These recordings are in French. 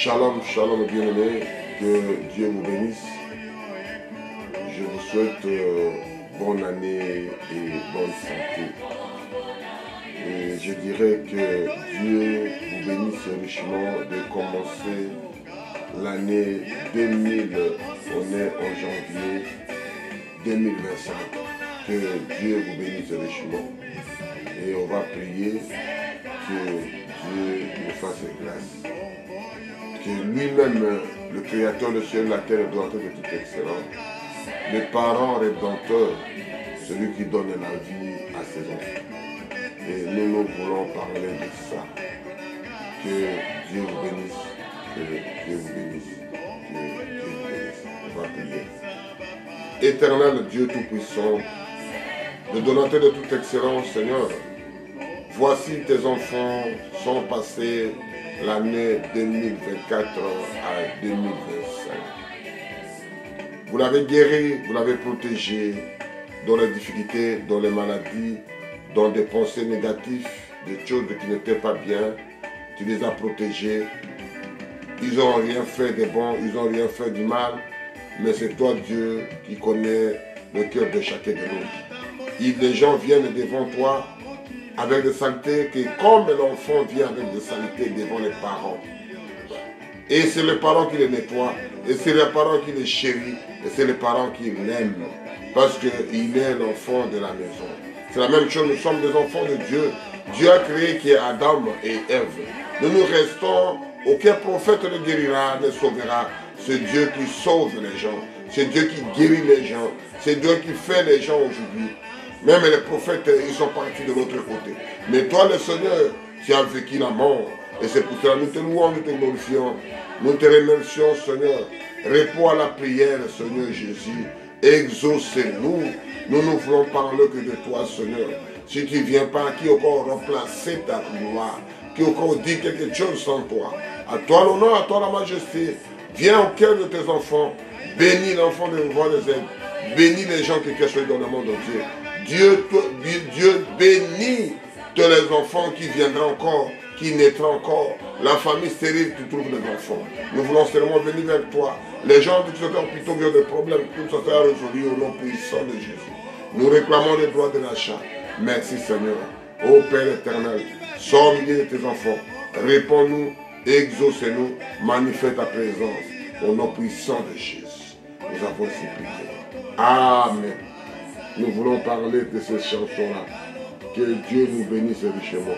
Shalom, shalom bien-aimés, que Dieu vous bénisse. Je vous souhaite bonne année et bonne santé. Et je dirais que Dieu vous bénisse richement de commencer l'année 2000, on est en janvier 2025. Que Dieu vous bénisse richement. Et on va prier que Dieu nous fasse grâce. Que lui-même, le Créateur, le ciel, la terre, le donateur de toute excellence, le parent rédempteur, celui qui donne la vie à ses enfants. Et nous voulons parler de ça. Que Dieu vous bénisse, que Dieu vous bénisse, que Dieu vous bénisse. On va prier. Éternel Dieu Tout-Puissant, le donateur de toute excellence, Seigneur, voici tes enfants sont passés l'année 2024 à 2025. Vous l'avez guéri, vous l'avez protégé dans les difficultés, dans les maladies, dans des pensées négatives, des choses qui n'étaient pas bien. Tu les as protégés. Ils n'ont rien fait de bon, ils n'ont rien fait du mal. Mais c'est toi, Dieu, qui connais le cœur de chacun de nous. Les gens viennent devant toi avec des saletés, que comme l'enfant vient avec des saletés devant les parents. Et c'est les parents qui les nettoient, et c'est les parents qui les chérissent, et c'est les parents qui l'aiment, parce qu'il est l'enfant de la maison. C'est la même chose, nous sommes des enfants de Dieu. Dieu a créé qui est Adam et Ève. Nous restons, aucun prophète ne guérira, ne sauvera. C'est Dieu qui sauve les gens, c'est Dieu qui guérit les gens, c'est Dieu qui fait les gens aujourd'hui. Même les prophètes, ils sont partis de l'autre côté. Mais toi, le Seigneur, tu as vécu la mort. Et c'est pour cela que nous te louons, nous te glorifions. Nous te remercions, Seigneur. Réponds à la prière, Seigneur Jésus. Exaucez-nous. Nous voulons parler que de toi, Seigneur. Si tu ne viens pas, qui encore remplacer ta gloire, qui encore dit quelque chose sans toi. À toi l'honneur, à toi la majesté. Viens au cœur de tes enfants. Bénis l'enfant de voix des ailes. Bénis les gens qui cachent dans le monde entier. Dieu bénit tous les enfants qui viendront encore, qui naîtront encore. La famille stérile qui trouve les enfants. Nous voulons seulement venir vers toi. Les gens qui sont plutôt qui ont des problèmes, tout ça sera résolu au nom puissant de Jésus. Nous réclamons les droits de l'achat. Merci Seigneur. Ô Père éternel, sors au milieu de tes enfants. Réponds-nous, exauce-nous, manifeste ta présence. Au nom puissant de Jésus. Nous avons supplié. Amen. Nous voulons parler de ces chansons-là. Que Dieu nous bénisse richement.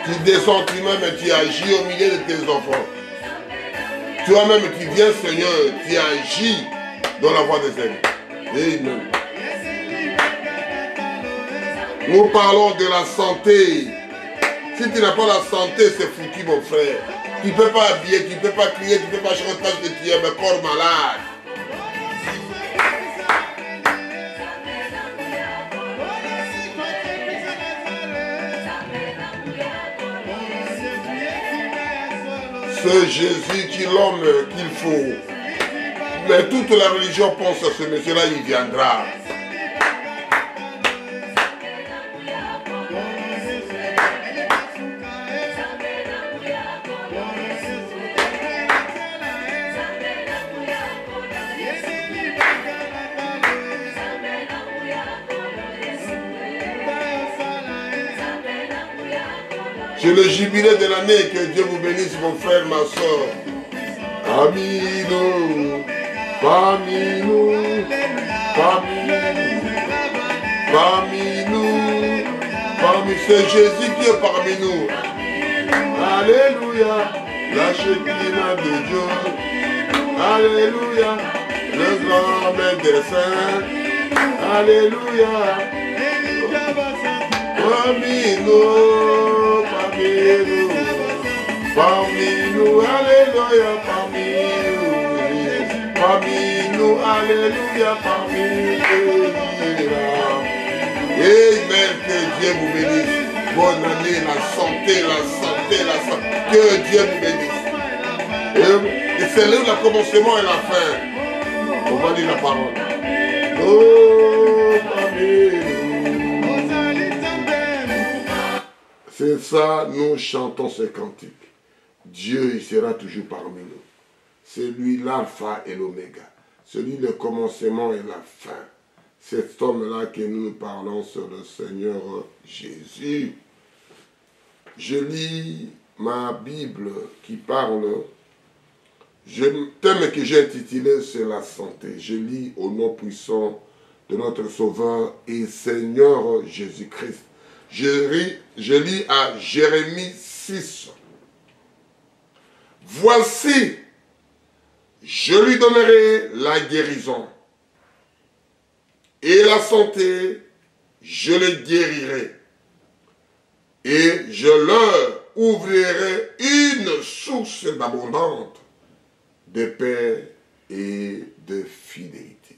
Tu descends toi-même et tu agis au milieu de tes enfants. Toi-même tu viens, Seigneur, tu agis dans la voie des ailes. Amen. Nous parlons de la santé. Si tu n'as pas la santé, c'est foutu, mon frère. Tu ne peux pas habiller, tu ne peux pas crier, tu ne peux pas chanter parce que tu es un corps malade. Ce Jésus qui est l'homme qu'il faut. Mais toute la religion pense à ce monsieur-là, il viendra. C'est le jubilé de l'année. Que Dieu vous bénisse, mon frère, ma soeur. Parmi nous, parmi nous, parmi nous, parmi c'est Jésus qui est parmi nous. Alléluia, la Shekinah de Dieu. Alléluia, le grand maître des saints. Alléluia, parmi nous, alléluia, parmi nous, alléluia, parmi nous. Amen, que Dieu vous bénisse. Bonne année, la santé, la santé, la santé. Que Dieu vous bénisse. Et c'est là le commencement et la fin. On va dire la parole. Oh, parmi nous. C'est ça, nous chantons ce cantique. Dieu, il sera toujours parmi nous. C'est lui l'alpha et l'oméga. C'est lui le commencement et la fin. Cet homme-là que nous parlons sur le Seigneur Jésus. Je lis ma Bible qui parle. Le thème que j'ai intitulé, c'est la santé. Je lis au nom puissant de notre Sauveur et Seigneur Jésus-Christ. Je lis à Jérémie 6. Voici, je lui donnerai la guérison et la santé, je le guérirai et je leur ouvrirai une source d'abondante de paix et de fidélité.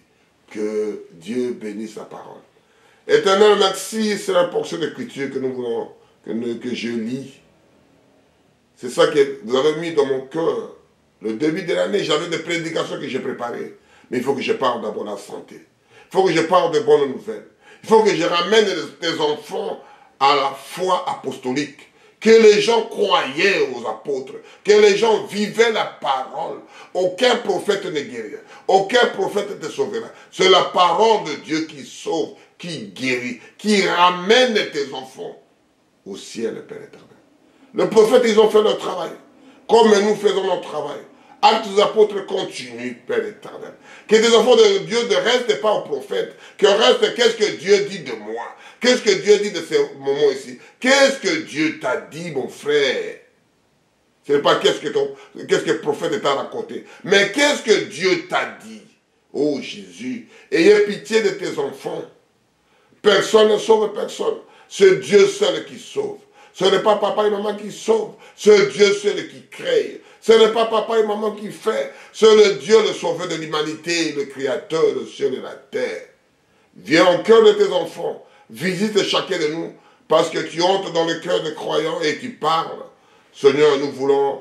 Que Dieu bénisse sa parole. Éternel, merci, c'est la portion d'écriture que nous voulons, que je lis. C'est ça que vous avez mis dans mon cœur. Le début de l'année, j'avais des prédications que j'ai préparées. Mais il faut que je parle d'abord de la santé. Il faut que je parle de bonnes nouvelles. Il faut que je ramène tes enfants à la foi apostolique. Que les gens croyaient aux apôtres. Que les gens vivaient la parole. Aucun prophète ne guérit. Aucun prophète ne te sauvera. C'est la parole de Dieu qui sauve, qui guérit, qui ramène tes enfants au ciel, Père éternel. Les prophètes, ils ont fait leur travail. Comme nous faisons notre travail. Actes des apôtres continuent, Père éternel. Que des enfants de Dieu ne restent pas aux prophètes. Que reste, qu'est-ce que Dieu dit de moi? Qu'est-ce que Dieu dit de ces moments ici? Qu'est-ce que Dieu t'a dit, mon frère? Ce n'est pas qu'est-ce que le prophète t'a raconté. Mais qu'est-ce que Dieu t'a dit? Oh Jésus, ayez pitié de tes enfants. Personne ne sauve personne. C'est Dieu seul qui sauve. Ce n'est pas papa et maman qui sauvent. C'est Dieu seul qui crée. Ce n'est pas papa et maman qui fait. C'est le Dieu, le sauveur de l'humanité, le créateur, le ciel et la terre. Viens au cœur de tes enfants. Visite chacun de nous. Parce que tu entres dans le cœur des croyants et tu parles. Seigneur, nous voulons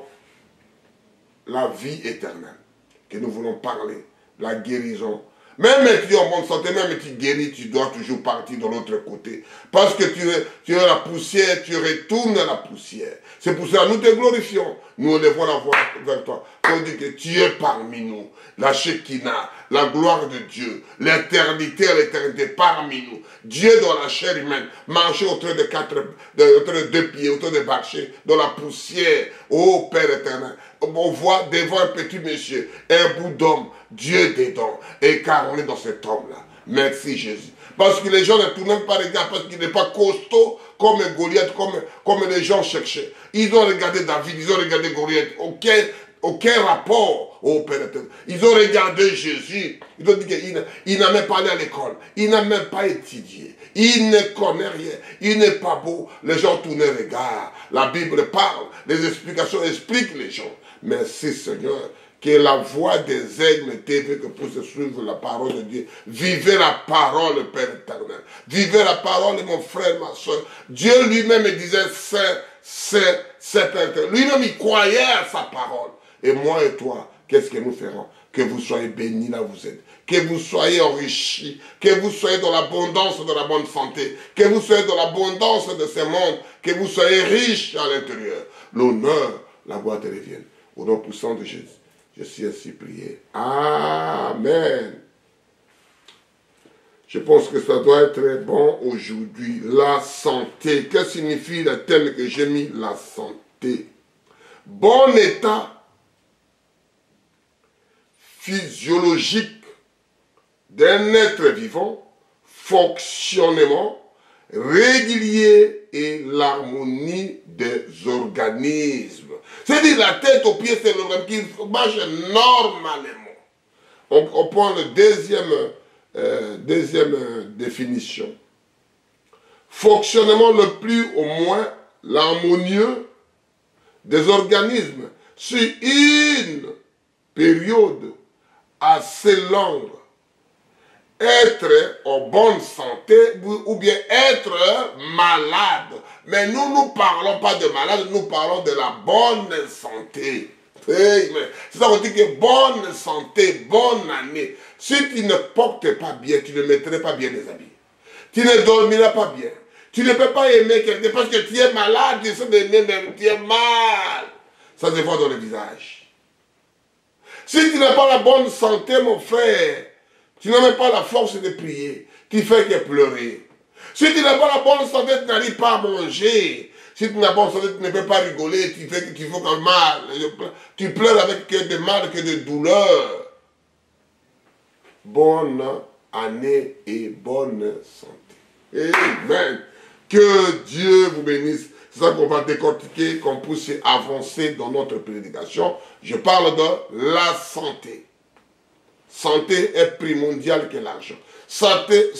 la vie éternelle. Que nous voulons parler. La guérison. Même si tu es en bonne santé, même si tu guéris, tu dois toujours partir de l'autre côté. Parce que tu es la poussière, tu retournes à la poussière. C'est pour ça que nous te glorifions. Nous élevons la voix vers toi. On dit que tu es parmi nous. La Shekinah, la gloire de Dieu, l'éternité à l'éternité parmi nous. Dieu dans la chair humaine, marcher autour de deux pieds, autour de marcher dans la poussière. Oh Père éternel, on voit devant un petit monsieur, un bout d'homme, Dieu dedans, incarné dans cet homme-là. Merci Jésus. Parce que les gens ne tournent pas les gars, parce qu'il n'est pas costaud comme Goliath, comme les gens cherchaient. Ils ont regardé David, ils ont regardé Goliath. Aucun rapport au Père éternel. Ils ont regardé Jésus. Ils ont dit qu'il n'a même pas allé à l'école. Il n'a même pas étudié. Il ne connaît rien. Il n'est pas beau. Les gens tournent le regard. La Bible parle. Les explications expliquent les gens. Merci Seigneur. Que la voix des aigles t'aide que pour se suivre la parole de Dieu. Vivez la parole, Père éternel. Vivez la parole, mon frère, ma soeur. Dieu lui-même disait, c'est lui-même, il croyait à sa parole. Et moi et toi, qu'est-ce que nous ferons? Que vous soyez bénis là où vous êtes. Que vous soyez enrichis. Que vous soyez dans l'abondance de la bonne santé. Que vous soyez dans l'abondance de ce monde. Que vous soyez riches à l'intérieur. L'honneur, la gloire te revienne. Au nom puissant de Jésus. Je suis ainsi prié. Amen. Je pense que ça doit être bon aujourd'hui. La santé. Que signifie le thème que j'ai mis? La santé. Bon état physiologique d'un être vivant, fonctionnement régulier et l'harmonie des organismes. C'est-à-dire la tête aux pieds, c'est l'organe qui marche normalement. On prend le deuxième définition. Fonctionnement le plus au moins l'harmonieux des organismes sur une période assez longue. Être en bonne santé ou bien être malade. Mais nous ne parlons pas de malade, nous parlons de la bonne santé. C'est ça qu'on dit que bonne santé, bonne année. Si tu ne portes pas bien, tu ne mettrais pas bien les habits. Tu ne dormiras pas bien. Tu ne peux pas aimer quelqu'un parce que tu es malade, tu sais d'aimer, mais tu es mal. Ça se voit dans le visage. Si tu n'as pas la bonne santé, mon frère, tu n'as même pas la force de prier. Tu fais que pleurer. Si tu n'as pas la bonne santé, tu n'arrives pas à manger. Si tu n'as pas la bonne santé, tu ne peux pas rigoler. Tu fais que tu fais comme mal. Tu pleures avec que de mal, que de douleur. Bonne année et bonne santé. Amen. Que Dieu vous bénisse. C'est ça qu'on va décortiquer, qu'on puisse avancer dans notre prédication. Je parle de la santé. Santé est primordiale que l'argent. Santé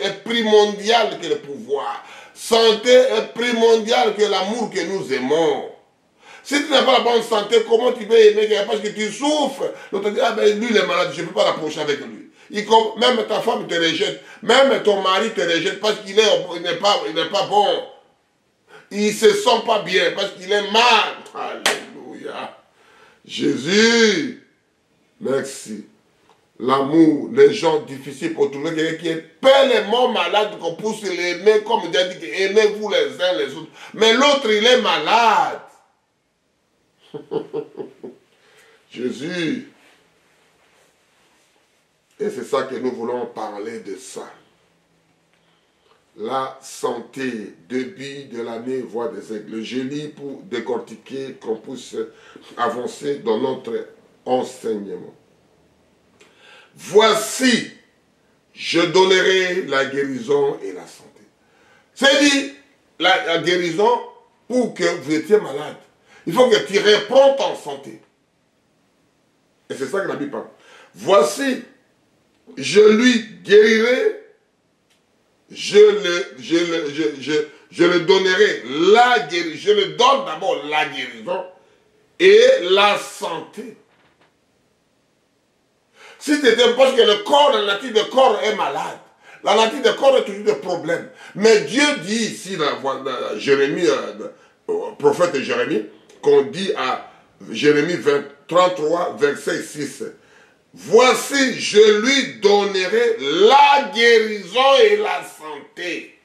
est primordiale que le pouvoir. Santé est primordiale que l'amour que nous aimons. Si tu n'as pas la bonne santé, comment tu peux aimer quelqu'un parce que tu souffres? L'autre dit, ah ben lui il est malade, je ne peux pas l'approcher avec lui. Même ta femme te rejette, même ton mari te rejette parce qu'il n'est pas bon. Il ne se sent pas bien parce qu'il est mal. Alléluia. Jésus, merci. L'amour, les gens difficiles pour trouver quelqu'un qui est tellement malade qu'on puisse l'aimer, comme Dieu a dit, aimez-vous les uns les autres. Mais l'autre, il est malade. Jésus. Et c'est ça que nous voulons parler de ça. La santé, début de l'année, voie des aigles. Je lis pour décortiquer, qu'on puisse avancer dans notre enseignement. Voici, je donnerai la guérison et la santé. C'est-à-dire, la guérison pour que vous étiez malade. Il faut que tu répondes en santé. Et c'est ça que la Bible parle. Voici, je lui guérirai, je le donnerai la guérison. Je le donne d'abord la guérison et la santé. Si tu étais, parce que le corps, la nature du corps est malade. La nature du corps a toujours des problèmes. Mais Dieu dit ici, dans Jérémie, prophète Jérémie, qu'on dit à Jérémie 33, verset 6. Voici, je lui donnerai la guérison et la santé.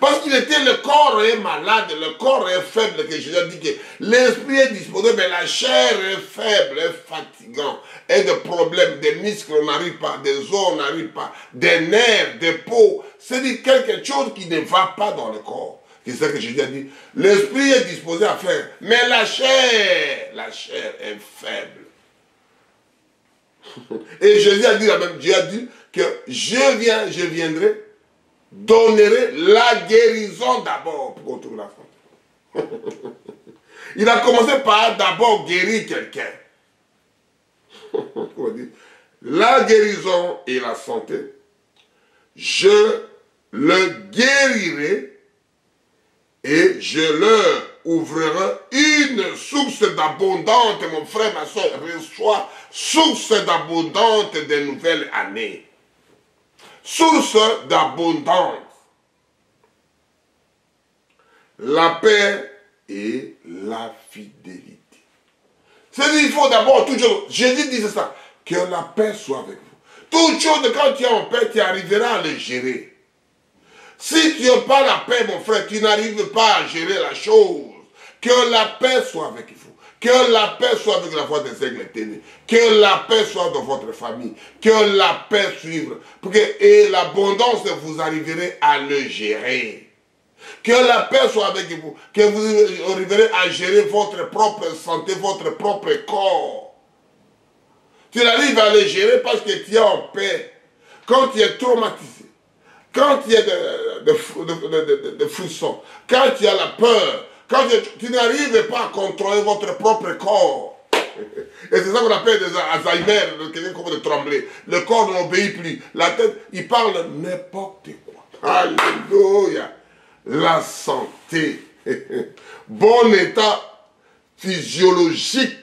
Parce qu'il était, le corps est malade, le corps est faible, que Jésus a dit que l'esprit est disposé, mais la chair est faible, est fatigant, et des problèmes, des muscles n'arrivent pas, des os n'arrivent pas, des nerfs, des peaux. C'est-à-dire quelque chose qui ne va pas dans le corps. C'est ça que Jésus a dit. L'esprit est disposé à faire, mais la chair est faible. Et Jésus a dit la même, Dieu a dit que je viendrai, donnerai la guérison d'abord pour qu'on trouve la santé. Il a commencé par d'abord guérir quelqu'un. La guérison et la santé, je le guérirai et je leur ouvrirai une source d'abondante, mon frère, ma soeur, reçoit source d'abondante de nouvelles années. Source d'abondance. La paix et la fidélité. C'est-à-dire qu'il faut d'abord toujours, Jésus disait ça, que la paix soit avec vous. Toute chose, quand tu es en paix, tu arriveras à le gérer. Si tu n'as pas la paix, mon frère, tu n'arrives pas à gérer la chose. Que la paix soit avec vous. Que la paix soit avec la voix des aigles éternels. Que la paix soit dans votre famille. Que la paix suive. Et l'abondance, vous arriverez à le gérer. Que la paix soit avec vous. Que vous arriverez à gérer votre propre santé, votre propre corps. Tu arrives à le gérer parce que tu es en paix. Quand tu es traumatisé, quand il y a de frissons, quand il y a la peur, quand tu n'arrives pas à contrôler votre propre corps. Et c'est ça qu'on appelle des Alzheimer, quelqu'un comme de trembler. Le corps n'obéit plus. La tête, il parle n'importe quoi. Alléluia. La santé. Bon état physiologique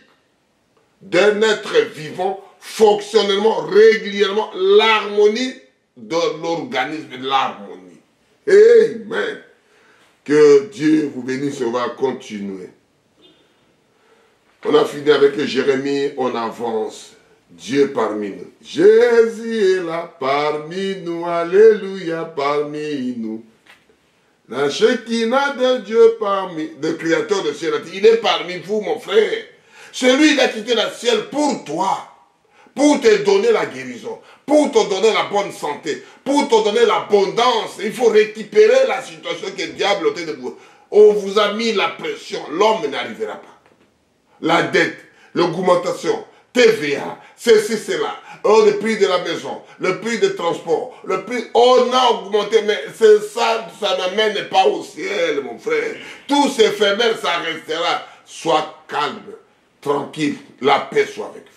d'un être vivant, fonctionnellement, régulièrement, l'harmonie de l'organisme, de l'harmonie. Amen. Que Dieu vous bénisse, on va continuer. On a fini avec Jérémie, on avance. Dieu parmi nous. Jésus est là parmi nous, alléluia, parmi nous. La Shekinah de Dieu parmi, le créateur de ciel, il est parmi vous, mon frère. Celui qui a quitté le ciel pour toi, pour te donner la guérison, pour te donner la bonne santé, pour te donner l'abondance. Il faut récupérer la situation que le diable a de vous. On vous a mis la pression, l'homme n'arrivera pas. La dette, l'augmentation, TVA, ceci, cela, le prix de la maison, le prix des transports, le prix, on a augmenté, mais ça n'amène pas au ciel, mon frère. Tout c'est éphémère, ça restera. Sois calme, tranquille, la paix soit avec vous.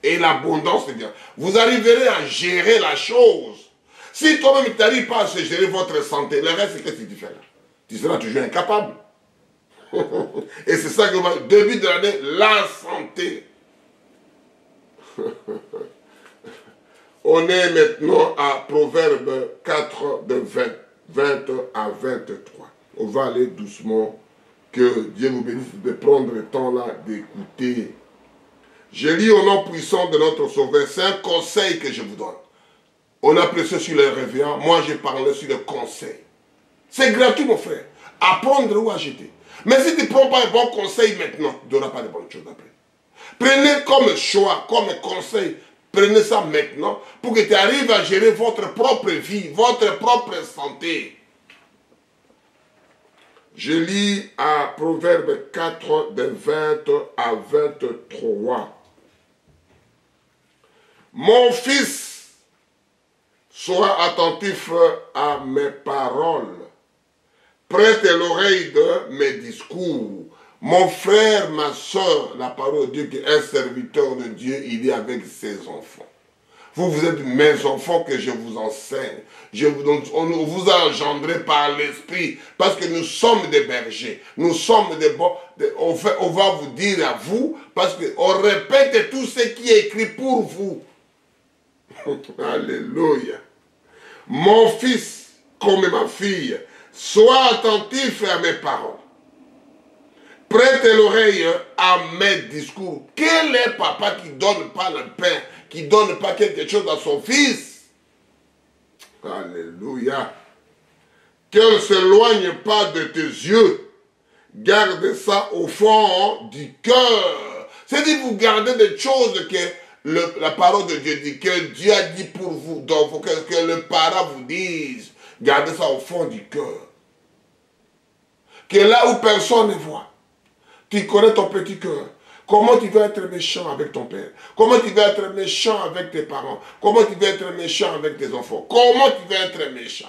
Et l'abondance, c'est bien. Vous arriverez à gérer la chose. Si toi-même, tu n'arrives pas à gérer votre santé, le reste, c'est que tu fais là. Tu seras toujours incapable. Et c'est ça que, début de l'année, la santé. On est maintenant à Proverbe 4, de 20 à 23. On va aller doucement. Que Dieu vous bénisse de prendre le temps là d'écouter. Je lis au nom puissant de notre Sauveur. C'est un conseil que je vous donne. On a prêché sur le réveillon. Moi, j'ai parlé sur le conseil. C'est gratuit, mon frère. Apprendre ou acheter. Mais si tu ne prends pas un bon conseil maintenant, tu n'auras pas de bonnes choses après. Prenez comme choix, comme conseil, prenez ça maintenant pour que tu arrives à gérer votre propre vie, votre propre santé. Je lis à Proverbe 4, de 20 à 23. Mon fils, sois attentif à mes paroles. Prête l'oreille de mes discours. Mon frère, ma soeur, la parole de Dieu, qui est un serviteur de Dieu, il est avec ses enfants. Vous, vous êtes mes enfants que je vous enseigne. On vous a engendré par l'esprit, parce que nous sommes des bergers. Nous sommes des bons. On va vous dire à vous, parce qu'on répète tout ce qui est écrit pour vous. Alléluia. Mon fils, comme ma fille, sois attentif à mes paroles. Prête l'oreille à mes discours. Quel est papa qui ne donne pas le pain, qui ne donne pas quelque chose à son fils? Alléluia. Qu'elle ne s'éloigne pas de tes yeux. Garde ça au fond du cœur. C'est-à-dire vous gardez des choses que la parole de Dieu dit, que Dieu a dit pour vous, donc que le parent vous dise. Gardez ça au fond du cœur. Que là où personne ne voit, tu connais ton petit cœur. Comment tu vas être méchant avec ton père? Comment tu vas être méchant avec tes parents? Comment tu vas être méchant avec tes enfants? Comment tu vas être méchant?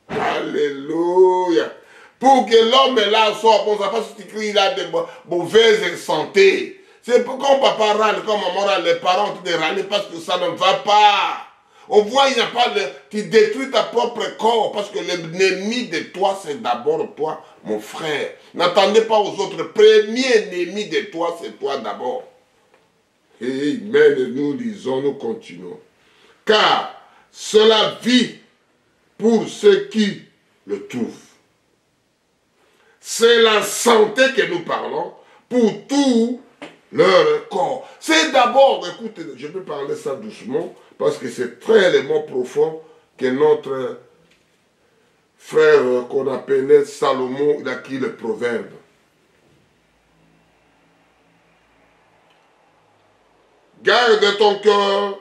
Alléluia. Pour que l'homme là soit bon, ça passe qu'il crie, il a de mauvaises santé. C'est pourquoi papa râle, quand maman râle, les parents te râlent parce que ça ne va pas. On voit, il n'y a pas tu détruis ta propre corps parce que l'ennemi de toi, c'est d'abord toi, mon frère. N'attendez pas aux autres. Le premier ennemi de toi, c'est toi d'abord. Amen. Nous lisons, nous continuons. Car cela vit pour ceux qui le trouvent. C'est la santé que nous parlons pour tout leur corps. C'est d'abord, écoutez, je peux parler ça doucement, parce que c'est très élément profond que notre frère qu'on appelait Salomon, il a écrit le proverbe. garde ton cœur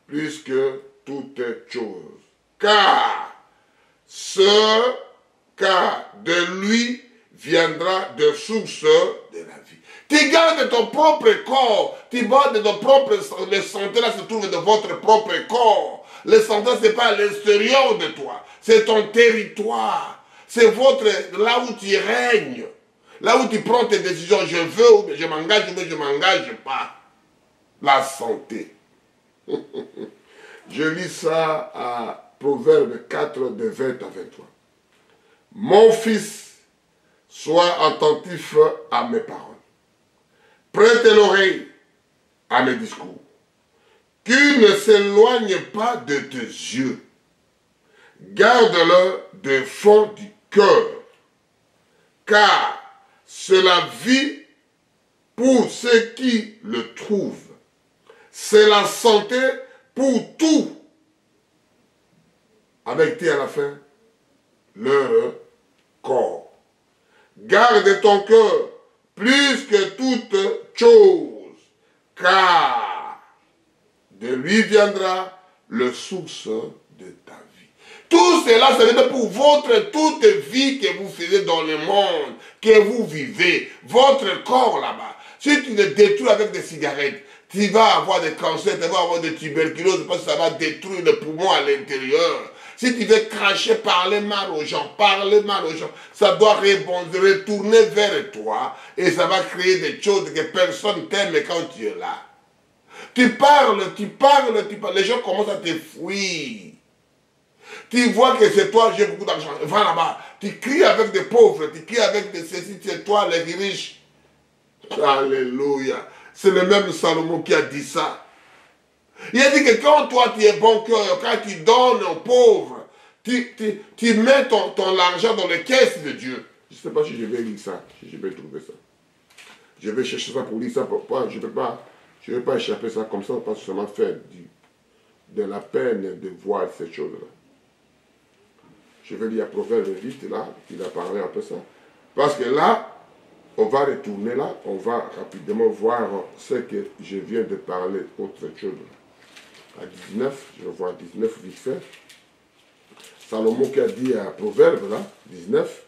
plus que toute chose. Car de lui viendra de source de la vie. Tu gardes ton propre corps, tu gardes ton propre... Le santé là se trouve dans votre propre corps. Le santé, ce n'est pas à l'extérieur de toi, c'est ton territoire. C'est là où tu règnes, là où tu prends tes décisions. Je veux, je m'engage, je ne m'engage pas. La santé. Je lis ça à Proverbe 4, de 20 à 23. Mon fils, sois attentif à mes paroles. Prête l'oreille à mes discours. Qu'il ne s'éloigne pas de tes yeux. Garde-le de fond du cœur. Car c'est la vie pour ceux qui le trouvent. C'est la santé pour tout. Avec T à la fin, leur corps. Garde ton cœur plus que toute chose, car de lui viendra le source de ta vie. Tout cela, c'est pour votre toute vie que vous faisiez dans le monde, que vous vivez, votre corps là-bas. Si tu le détruis avec des cigarettes, tu vas avoir des cancers, tu vas avoir des tuberculoses, parce que ça va détruire le poumon à l'intérieur. Si tu veux cracher, parler mal aux gens, ça doit retourner vers toi et ça va créer des choses que personne t'aime quand tu es là. Tu parles, les gens commencent à te fuir. Tu vois que c'est toi, j'ai beaucoup d'argent, va là-bas. Tu cries avec des pauvres, tu cries avec des ceci, c'est toi les riches. Alléluia. C'est le même Salomon qui a dit ça. Il a dit que quand toi tu es bon cœur, quand tu donnes aux pauvres, tu mets ton argent dans les caisses de Dieu. Je ne sais pas si je vais lire ça, si je vais trouver ça. Je vais chercher ça pour lire ça. Pourquoi je ne vais pas échapper ça comme ça, parce que ça m'a fait de la peine de voir ces choses-là. Je vais lire Proverbe vite là, il a parlé un peu ça. Parce que là, on va retourner là, on va rapidement voir ce que je viens de parler, autre chose. À 19, je vois 19 vite fait. Salomon qui a dit à Proverbe là, 19,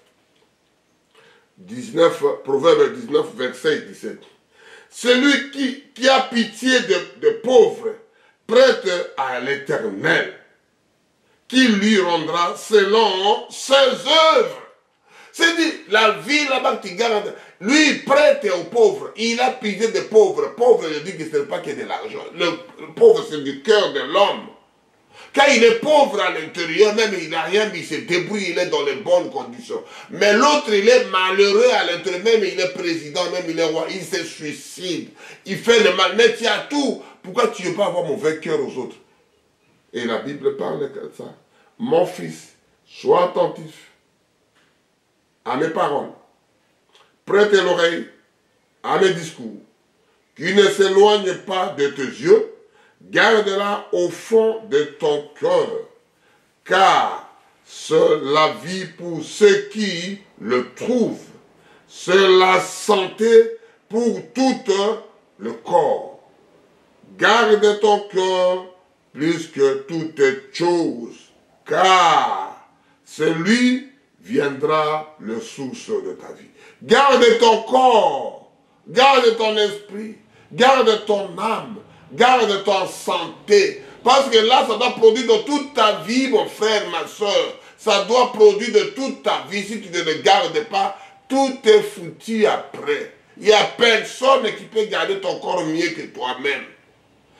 Proverbe 19, verset 17. Celui qui a pitié de pauvres, prête à l'Éternel, qui lui rendra selon ses œuvres. C'est dit, la vie là-bas que tu gardes, lui il prête aux pauvres, il a pitié des pauvres. Pauvre, je dis que ce n'est pas que de l'argent. Le pauvre, c'est du cœur de l'homme. Quand il est pauvre à l'intérieur, même il n'a rien, mais il se débrouille, il est dans les bonnes conditions. Mais l'autre, il est malheureux à l'intérieur, même il est président, même il est roi, il se suicide. Il fait le mal, mais tu as tout. Pourquoi tu ne veux pas avoir mauvais cœur aux autres? Et la Bible parle de ça. Mon fils, sois attentif à mes paroles. Prête l'oreille à mes discours. Qui ne s'éloigne pas de tes yeux. Garde-la au fond de ton cœur. Car c'est la vie pour ceux qui le trouvent. C'est la santé pour tout le corps. Garde ton cœur plus que toute chose. Car c'est lui viendra le source de ta vie. Garde ton corps, garde ton esprit, garde ton âme, garde ton santé. Parce que là, ça doit produire de toute ta vie, mon frère, ma soeur. Ça doit produire de toute ta vie. Si tu ne le gardes pas, tout est foutu après. Il n'y a personne qui peut garder ton corps mieux que toi-même.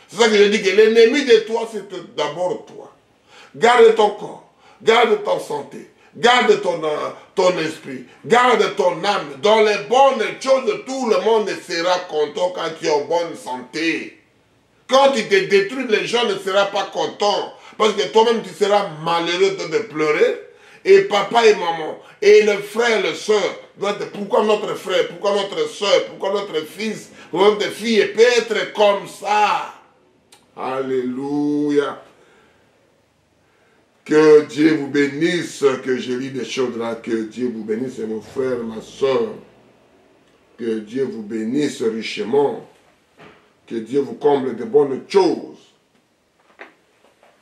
C'est ça que je dis, que l'ennemi de toi, c'est d'abord toi. Garde ton corps, garde ton santé. Garde ton esprit, garde ton âme. Dans les bonnes choses, tout le monde sera content quand tu es en bonne santé. Quand tu te détruis, les gens ne seront pas contents. Parce que toi-même, tu seras malheureux de pleurer. Et papa et maman, et le frère et le soeur, pourquoi notre frère, pourquoi notre soeur, pourquoi notre fils, pourquoi notre fille peut être comme ça? Alléluia. Que Dieu vous bénisse, que je lis des choses là, que Dieu vous bénisse, mon frère, ma soeur. Que Dieu vous bénisse richement. Que Dieu vous comble de bonnes choses.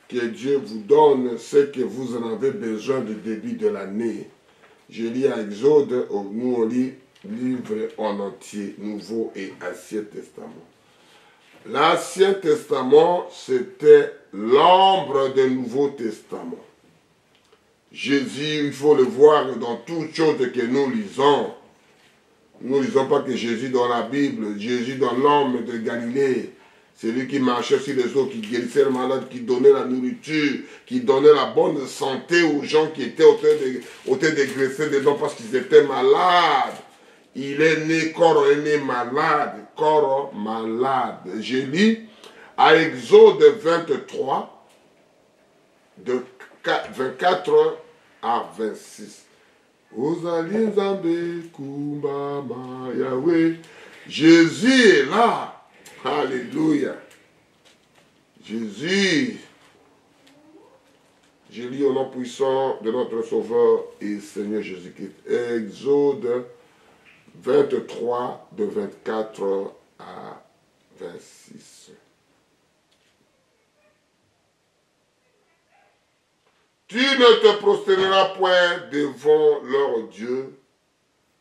Que Dieu vous donne ce que vous en avez besoin du début de l'année. Je lis à Exode, nous on lit livre en entier, Nouveau et Ancien Testament. L'Ancien Testament, c'était l'ombre du Nouveau Testament. Jésus, il faut le voir dans toutes choses que nous lisons. Nous ne lisons pas que Jésus dans la Bible, Jésus dans l'homme de Galilée. C'est lui qui marchait sur les eaux, qui guérissait les malades, qui donnait la nourriture, qui donnait la bonne santé aux gens qui étaient au train dégraisser dedans parce qu'ils étaient malades. Il est né, corps est né malade, corps malade. Je lis à Exode 23, de 24 à 26. Jésus est là. Alléluia. Jésus. Je lis au nom puissant de notre Sauveur et Seigneur Jésus-Christ. Exode 23, de 24 à 26. Tu ne te prosterneras point devant leur Dieu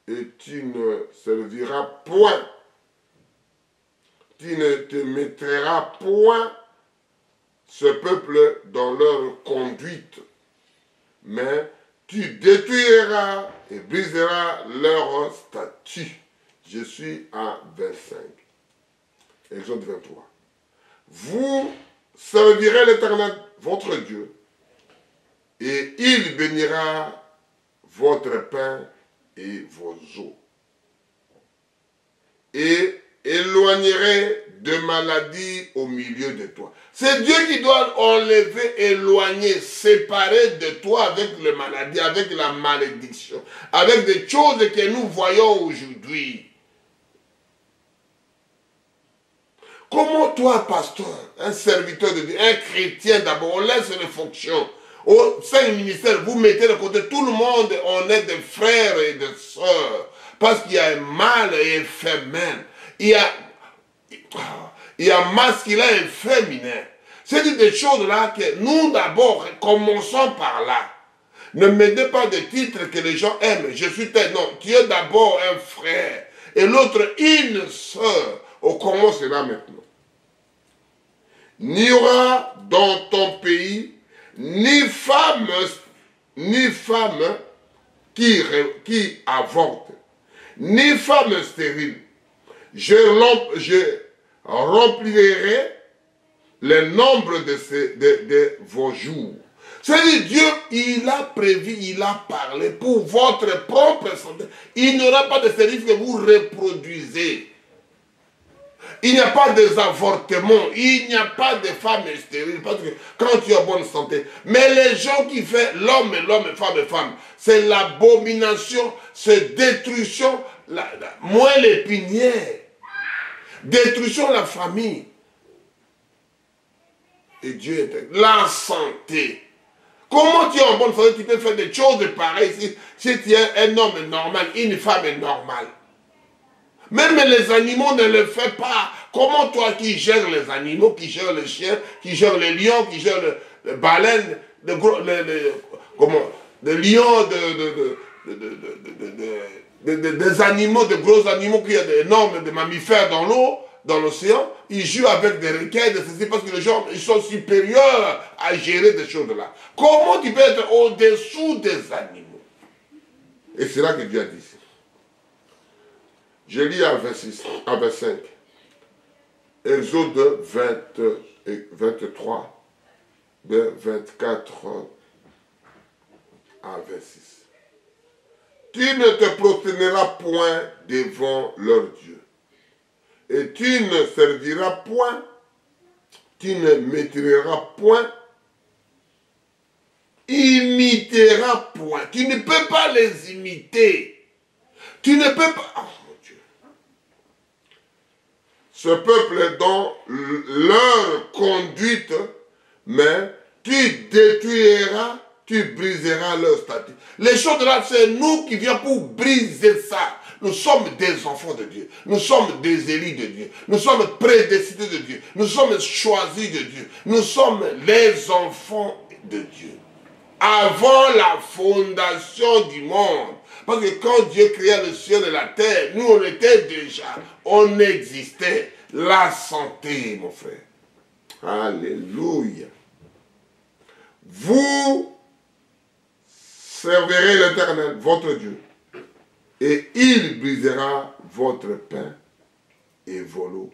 et tu ne serviras point. Tu ne te mettras point ce peuple dans leur conduite, mais tu détruiras et briseras leur statut. Je suis à 25. Exode 23. Vous servirez l'Éternel, votre Dieu, et il bénira votre pain et vos eaux. Et éloignerait de maladies au milieu de toi. C'est Dieu qui doit enlever, éloigner, séparer de toi avec les maladies, avec la malédiction, avec des choses que nous voyons aujourd'hui. Comment toi, pasteur, un serviteur de Dieu, un chrétien d'abord, on laisse les fonctions. Au sein du ministère, vous mettez de côté tout le monde, on est des frères et des sœurs, parce qu'il y a un mâle et un féminin. Il y a masculin et féminin. C'est des choses là que nous d'abord commençons par là. Ne mettez pas de titres que les gens aiment. Je suis tel. Non, tu es d'abord un frère et l'autre une sœur. On commence là maintenant. N'y aura dans ton pays ni femme qui avorte, ni femme stérile. Je remplirai le nombre de vos jours. C'est-à-dire, Dieu, il a prévu, il a parlé pour votre propre santé. Il n'y aura pas de service que vous reproduisez. Il n'y a pas d'avortement, il n'y a pas de femmes stériles, parce que quand tu as bonne santé. Mais les gens qui font l'homme, femme, c'est l'abomination, c'est détruction, moins l'épinière, détruction de la famille. Et Dieu est la santé. Comment tu es en bonne santé, tu peux faire des choses pareilles si tu es un homme normal, une femme normale. Même les animaux ne le font pas. Comment toi qui gères les animaux, qui gères les chiens, qui gères les lions, qui gères les baleines, les lions, des animaux, de gros animaux, qui ont d'énormes mammifères dans l'eau, dans l'océan, ils jouent avec des requins, c'est parce que les gens ils sont supérieurs à gérer des choses là. Comment tu peux être au-dessous des animaux? Et c'est là que Dieu a dit. Je lis à 26, à 25. Exode 23, de 24 à 26. Tu ne te prosterneras point devant leur Dieu. Et tu ne serviras point, tu ne maîtriseras point, imiteras point. Tu ne peux pas les imiter. Tu ne peux pas... Oh mon Dieu. Ce peuple est dans leur conduite, mais tu détruiras, tu briseras leur statut. Les choses là, c'est nous qui viennent pour briser ça. Nous sommes des enfants de Dieu. Nous sommes des élus de Dieu. Nous sommes prédestinés de Dieu. Nous sommes choisis de Dieu. Nous sommes les enfants de Dieu. Avant la fondation du monde. Parce que quand Dieu créa le ciel et la terre, nous on était déjà, on existait. La santé, mon frère. Alléluia. Vous servirez l'Éternel, votre Dieu, et il brisera votre pain et vos lots,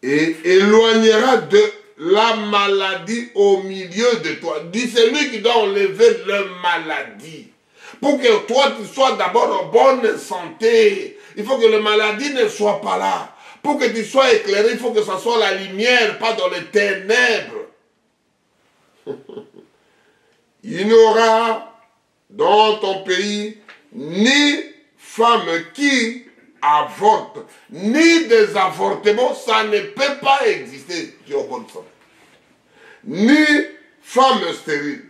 et éloignera de la maladie au milieu de toi. Dit, c'est lui qui doit enlever la maladie. Pour que toi, tu sois d'abord en bonne santé, il faut que la maladie ne soit pas là. Pour que tu sois éclairé, il faut que ça soit la lumière, pas dans les ténèbres. Il n'y aura dans ton pays ni femme qui avorte, ni des avortements, ça ne peut pas exister. Tu es en bonne santé. Ni femme stérile.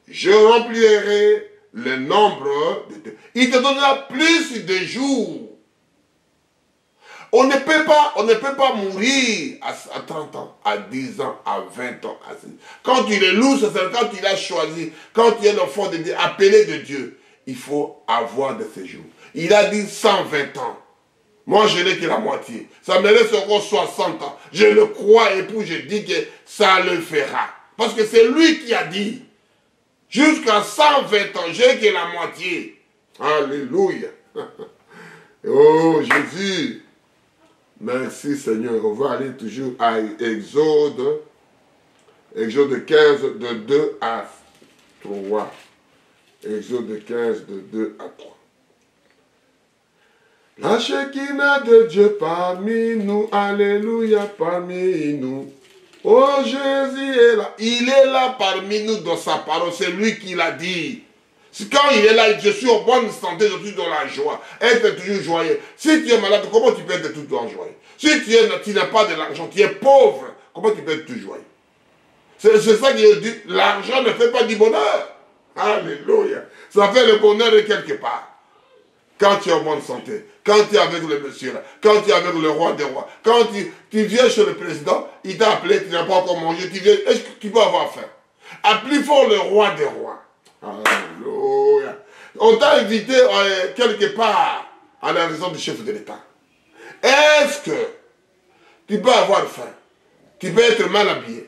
Je remplirai le nombre de tes... Il te donnera plus de jours. On ne peut pas mourir à 30 ans, à 10 ans, à 20 ans. Quand tu es loup, c'est quand tu l'as choisi. Quand tu es l'enfant de Dieu, appelé de Dieu, il faut avoir de ces jours. Il a dit 120 ans. Moi, je n'ai que la moitié. Ça me laisse encore 60 ans. Je le crois et puis je dis que ça le fera. Parce que c'est lui qui a dit. Jusqu'à 120 ans, j'ai que la moitié. Alléluia. Oh, Jésus. Merci Seigneur. On va aller toujours à Exode 15, de 2 à 3. Exode 15, de 2 à 3. La Shekinah de Dieu parmi nous, alléluia, parmi nous. Oh, Jésus est là. Il est là parmi nous dans sa parole. C'est lui qui l'a dit. Quand il est là, je suis en bonne santé, je suis dans la joie. Être toujours joyeux. Si tu es malade, comment tu peux être tout le temps joyeux? Si tu n'as pas de l'argent, tu es pauvre, comment tu peux être tout joyeux? C'est ça qu'il dit. L'argent ne fait pas du bonheur. Alléluia. Ça fait le bonheur de quelque part. Quand tu es en bonne santé, quand tu es avec le monsieur là, quand tu es avec le roi des rois, quand tu viens chez le président, il t'a appelé, tu n'as pas encore mangé, tu viens, est-ce que tu peux avoir faim? Appelle fort le roi des rois. Alléluia. On t'a invité quelque part à la maison du chef de l'État. Est-ce que tu peux avoir faim? Tu peux être mal habillé.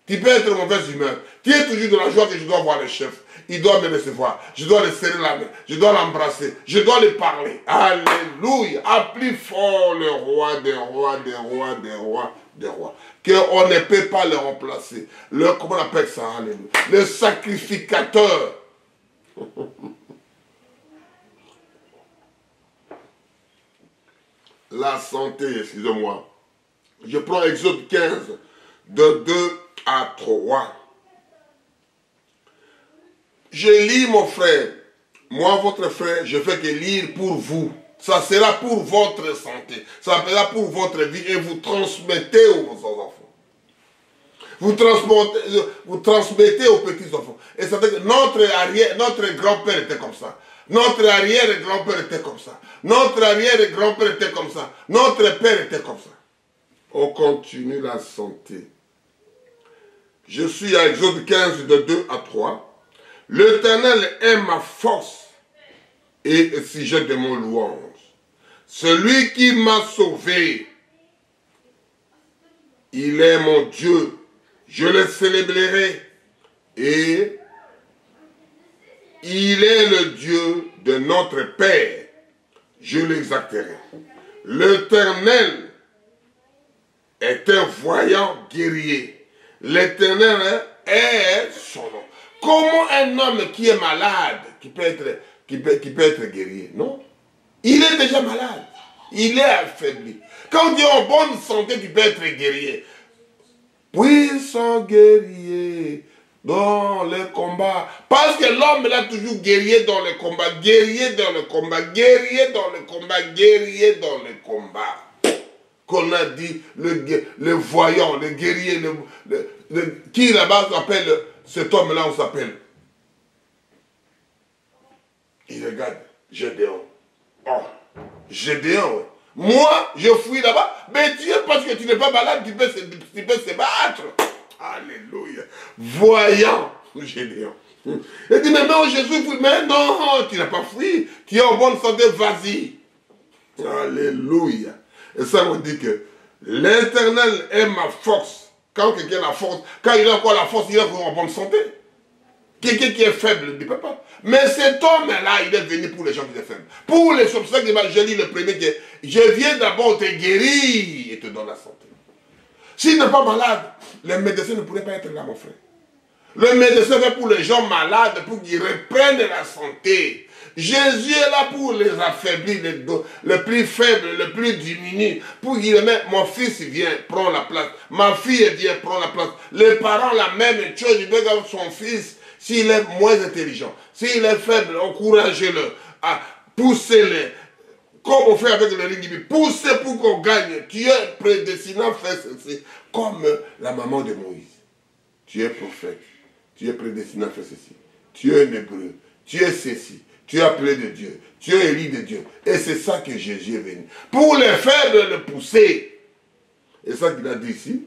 Tu peux être de mauvaise humeur. Tu es toujours dans la joie que je dois voir le chef. Il doit me recevoir. Je dois le serrer la main. Je dois l'embrasser. Je dois lui parler. Alléluia. Appelle fort le roi des rois, des rois, des rois, des rois. Qu'on ne peut pas le remplacer. Comment on appelle ça? Alléluia. Le sacrificateur. La santé, excusez-moi. Je prends Exode 15, de 2 à 3. Je lis, mon frère. Moi, votre frère, je fais que lire pour vous. Ça sera pour votre santé. Ça sera pour votre vie et vous transmettez aux enfants. Vous transmettez aux petits-enfants. Et ça veut dire que notre grand-père était comme ça. Notre arrière-grand-père était comme ça. Notre arrière-grand-père était comme ça. Notre père était comme ça. On continue la santé. Je suis à Exode 15, de 2 à 3. L'Éternel est ma force et sujet de mon louange. Celui qui m'a sauvé, il est mon Dieu. Je le célébrerai et il est le Dieu de notre Père. Je l'exalterai. L'Éternel est un voyant guerrier. L'Éternel est son nom. Comment un homme qui est malade, qui peut être guerrier? Non. Il est déjà malade. Il est affaibli. Quand tu es en bonne santé, tu peux être guerrier. Puissant guerrier dans le combat. Parce que l'homme est toujours guerrier dans le combat. Guerrier dans le combat. Guerrier dans le combat. Guerrier dans le combat. Qu'on a dit, le voyant, le guerrier, qui là-bas s'appelle, cet homme-là, on s'appelle. Il regarde Gédéon. Oh, Gédéon, ouais. Moi, je fuis là-bas, mais Dieu, parce que tu n'es pas malade, tu peux se battre. Alléluia. Voyant Gédéon. Il dit, mais non, Jésus fuit. Mais non, tu n'as pas fui. Tu es en bonne santé, vas-y. Alléluia. Et ça me dit que l'Éternel est ma force. Quand quelqu'un a la force, quand il a encore la force, il est encore en bonne santé. Quelqu'un qui est faible ne peut pas. Mais cet homme-là, il est venu pour les gens qui sont faibles. Pour les choses, c'est ça que je lis le premier, que je viens d'abord te guérir et te donner la santé. S'il n'est pas malade, les médecins ne pourraient pas être là, mon frère. Le médecin fait pour les gens malades, pour qu'ils reprennent la santé. Jésus est là pour les affaiblir, les plus faibles, les plus diminués. Pour qu'il mette, mon fils vient, prend la place. Ma fille vient, prend la place. Les parents, la même chose, ils veulent avoir son fils. S'il est moins intelligent, s'il est faible, encouragez-le, poussez-le. Comme on fait avec le rugby, poussez pour qu'on gagne. Tu es prédestiné à faire ceci. Comme la maman de Moïse. Tu es prophète. Tu es prédestiné à faire ceci. Tu es un hébreu. Tu es ceci. Tu es appelé de Dieu. Tu es élu de Dieu. Et c'est ça que Jésus est venu. Pour les faibles, le pousser. Et ça qu'il a dit ici.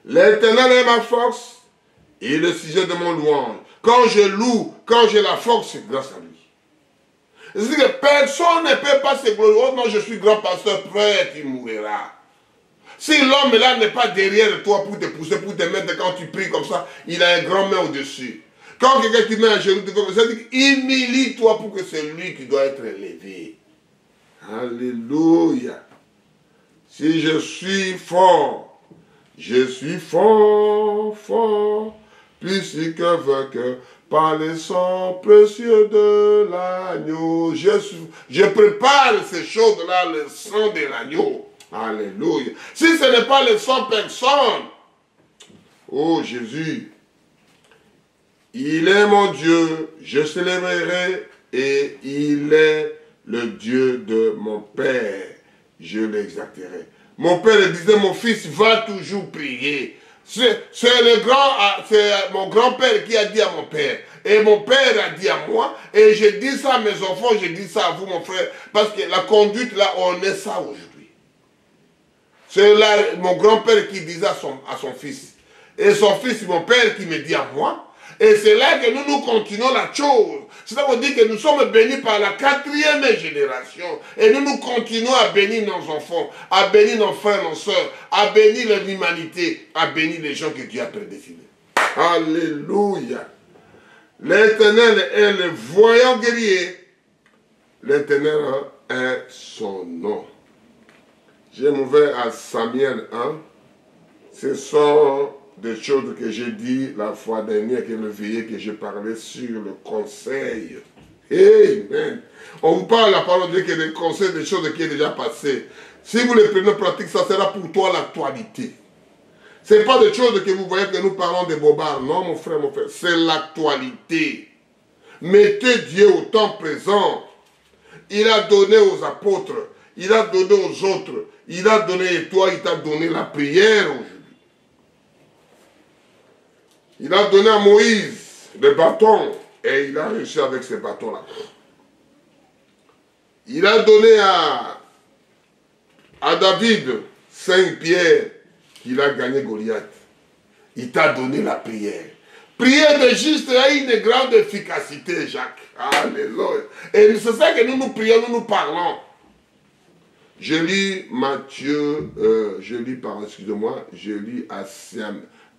L'Éternel est ma force. Et le sujet de mon louange. Quand je loue, quand j'ai la force, c'est grâce à lui. C'est-à-dire que personne ne peut pas se glorifier. Oh non, je suis grand pasteur, frère, tu mourras. Si l'homme là n'est pas derrière toi pour te pousser, pour te mettre quand tu pries comme ça, il a un grand main au-dessus. Quand quelqu'un te met un genou, ça dit humilie-toi pour que c'est lui qui doit être élevé. Alléluia. Si je suis fort, fort. Plus que vainqueur par le sang précieux de l'agneau. Je prépare ces choses-là, le sang de l'agneau. Alléluia. Si ce n'est pas le sang, personne. Oh Jésus, il est mon Dieu, je célébrerai et il est le Dieu de mon Père. Je l'exalterai. Mon père disait, mon fils va toujours prier. C'est mon grand-père qui a dit à mon père. Et mon père a dit à moi. Et je dis ça à mes enfants, je dis ça à vous, mon frère. Parce que la conduite, là, on est ça aujourd'hui. C'est là mon grand-père qui disait à son fils. Et son fils, mon père qui me dit à moi. Et c'est là que nous continuons la chose. C'est-à-dire que nous sommes bénis par la 4e génération. Et nous continuons à bénir nos enfants, à bénir nos frères, nos soeurs, à bénir l'humanité, à bénir les gens que Dieu a prédestinés. Alléluia. L'Éternel est le voyant guerrier. L'Éternel est son nom. Je m'ouvre à Samuel 1. Ce sont des choses que j'ai dit la fois dernière, que le veillé que j'ai parlé sur le conseil. Amen. On vous parle la parole de Dieu, que des conseils, des choses qui sont déjà passées. Si vous les prenez en pratique, ça sera pour toi l'actualité. Ce n'est pas des choses que vous voyez que nous parlons de bobards. Non, mon frère, c'est l'actualité. Mettez Dieu au temps présent. Il a donné aux apôtres, il a donné aux autres, il a donné et toi, il t'a donné la prière aujourd'hui. Il a donné à Moïse le bâton et il a réussi avec ce bâton-là. Il a donné à David 5 pierres qu'il a gagné Goliath. Il t'a donné la prière. Prière de juste a une grande efficacité, Jacques. Alléluia. Et c'est ça que nous prions, nous parlons. Je lis Matthieu, je lis à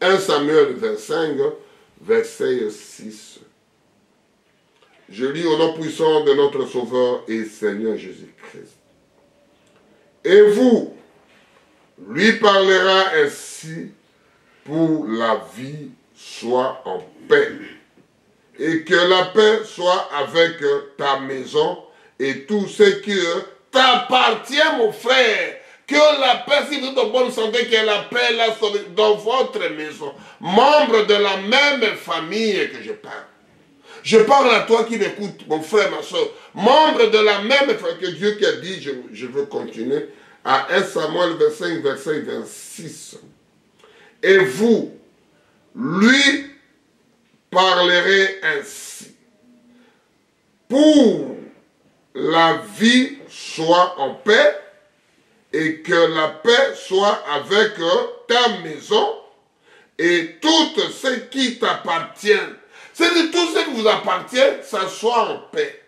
1 Samuel 25, verset 6. Je lis au nom puissant de notre Sauveur et Seigneur Jésus-Christ. Et vous lui parlera ainsi pour la vie soit en paix. Et que la paix soit avec ta maison et tout ce qui t'appartient, mon frère. Que la paix, si vous êtes en bonne santé, que la paix là soit dans votre maison. Membre de la même famille que je parle. Je parle à toi qui m'écoute, mon frère, ma soeur. Membre de la même famille que Dieu qui a dit, je veux continuer, à 1 Samuel 25, verset 26. Et vous, lui parlerez ainsi. Pour la vie soit en paix et que la paix soit avec ta maison et tout ce qui t'appartient. C'est-à-dire tout ce qui vous appartient, ça soit en paix.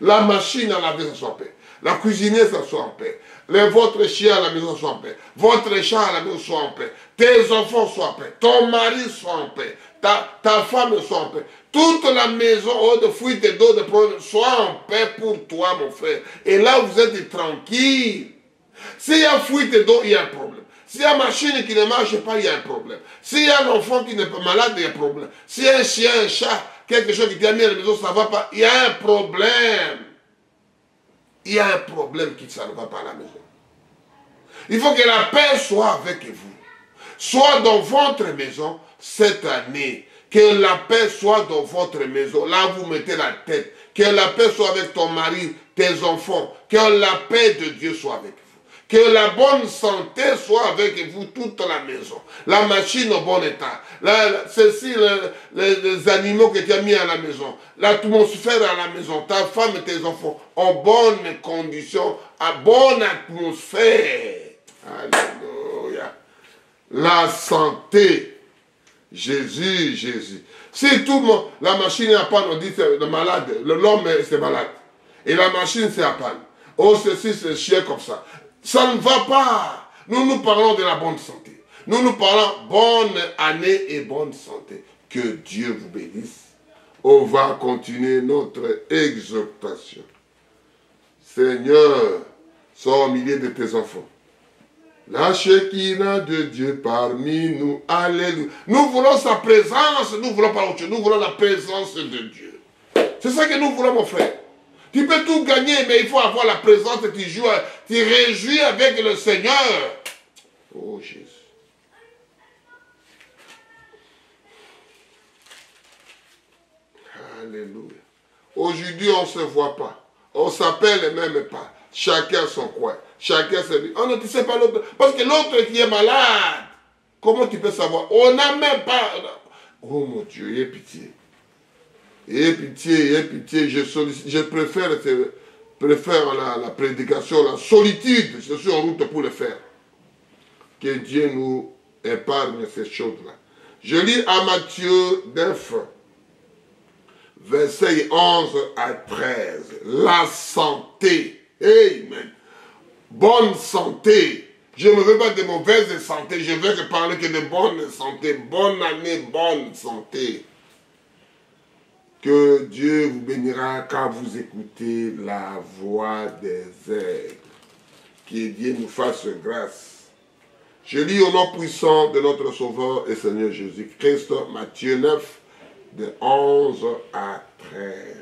La machine à laver, ça soit en paix. La cuisinière, ça soit en paix. Votre chien à la maison soit en paix. Votre chat à la maison soit en paix. Tes enfants soient en paix. Ton mari soit en paix. Ta femme soit en paix. Toute la maison, de fuite et d'eau, de problème, soit en paix pour toi, mon frère. Et là, vous êtes tranquille. S'il y a fuite d'eau, il y a un problème. S'il y a une machine qui ne marche pas, il y a un problème. S'il y a un enfant qui n'est pas malade, il y a un problème. S'il y a un chien, un chat, quelque chose qui t'a mis à la maison, ça ne va pas, il y a un problème. Il y a un problème qui ça ne va pas à la maison. Il faut que la paix soit avec vous. Soit dans votre maison cette année. Que la paix soit dans votre maison. Là, vous mettez la tête. Que la paix soit avec ton mari, tes enfants. Que la paix de Dieu soit avec vous. Que la bonne santé soit avec vous, toute la maison. La machine au bon état. Ceci, les animaux que tu as mis à la maison. L'atmosphère à la maison. Ta femme et tes enfants en bonne condition, à bonne atmosphère. Alléluia. La santé. Jésus, Jésus. Si tout le monde, la machine est à panne, on dit c'est le malade, l'homme c'est malade. Et la machine c'est à panne. Oh, ceci, c'est chien comme ça. Ça ne va pas. Nous parlons de la bonne santé. Nous parlons bonne année et bonne santé. Que Dieu vous bénisse. On va continuer notre exhortation. Seigneur, sois au milieu de tes enfants. La Shekinah de Dieu parmi nous. Alléluia. Nous voulons sa présence. Nous voulons pas autre chose. Nous voulons la présence de Dieu. C'est ça que nous voulons, mon frère. Tu peux tout gagner, mais il faut avoir la présence et tu joues, tu réjouis avec le Seigneur. Oh Jésus. Alléluia. Aujourd'hui, on ne se voit pas. On s'appelle même pas. Chacun son coin. Chacun se dit. Oh non, tu ne sais pas l'autre. Parce que l'autre qui est malade, comment tu peux savoir? On n'a même pas. Oh mon Dieu, aie pitié. Aie pitié, aie pitié. Je préfère la prédication, la solitude. Je suis en route pour le faire. Que Dieu nous épargne ces choses-là. Je lis à Matthieu 9, versets 11 à 13. La santé. Amen. Bonne santé. Je ne veux pas de mauvaise santé. Je veux parler que de bonne santé. Bonne année, bonne santé. Que Dieu vous bénira quand vous écoutez la voix des aigles. Que Dieu nous fasse grâce. Je lis au nom puissant de notre Sauveur et Seigneur Jésus-Christ, Matthieu 9, de 11 à 13.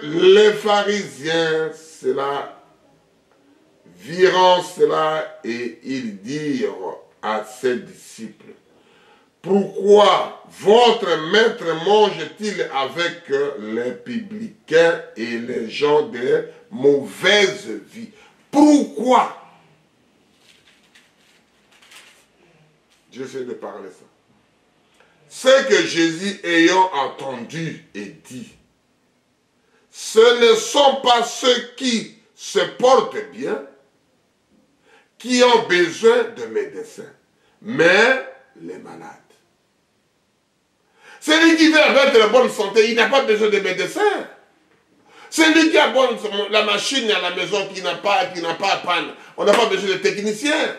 Les pharisiens, cela, virant cela, et ils dirent à ses disciples, pourquoi votre maître mange-t-il avec les publicains et les gens de mauvaise vie? Pourquoi? J'essaie de parler ça. C'est que Jésus ayant entendu et dit, ce ne sont pas ceux qui se portent bien, qui ont besoin de médecins, mais les malades. Celui qui veut avoir de la bonne santé, il n'a pas besoin de médecins. Celui qui a la machine à la maison qui n'a pas à panne, on n'a pas besoin de techniciens.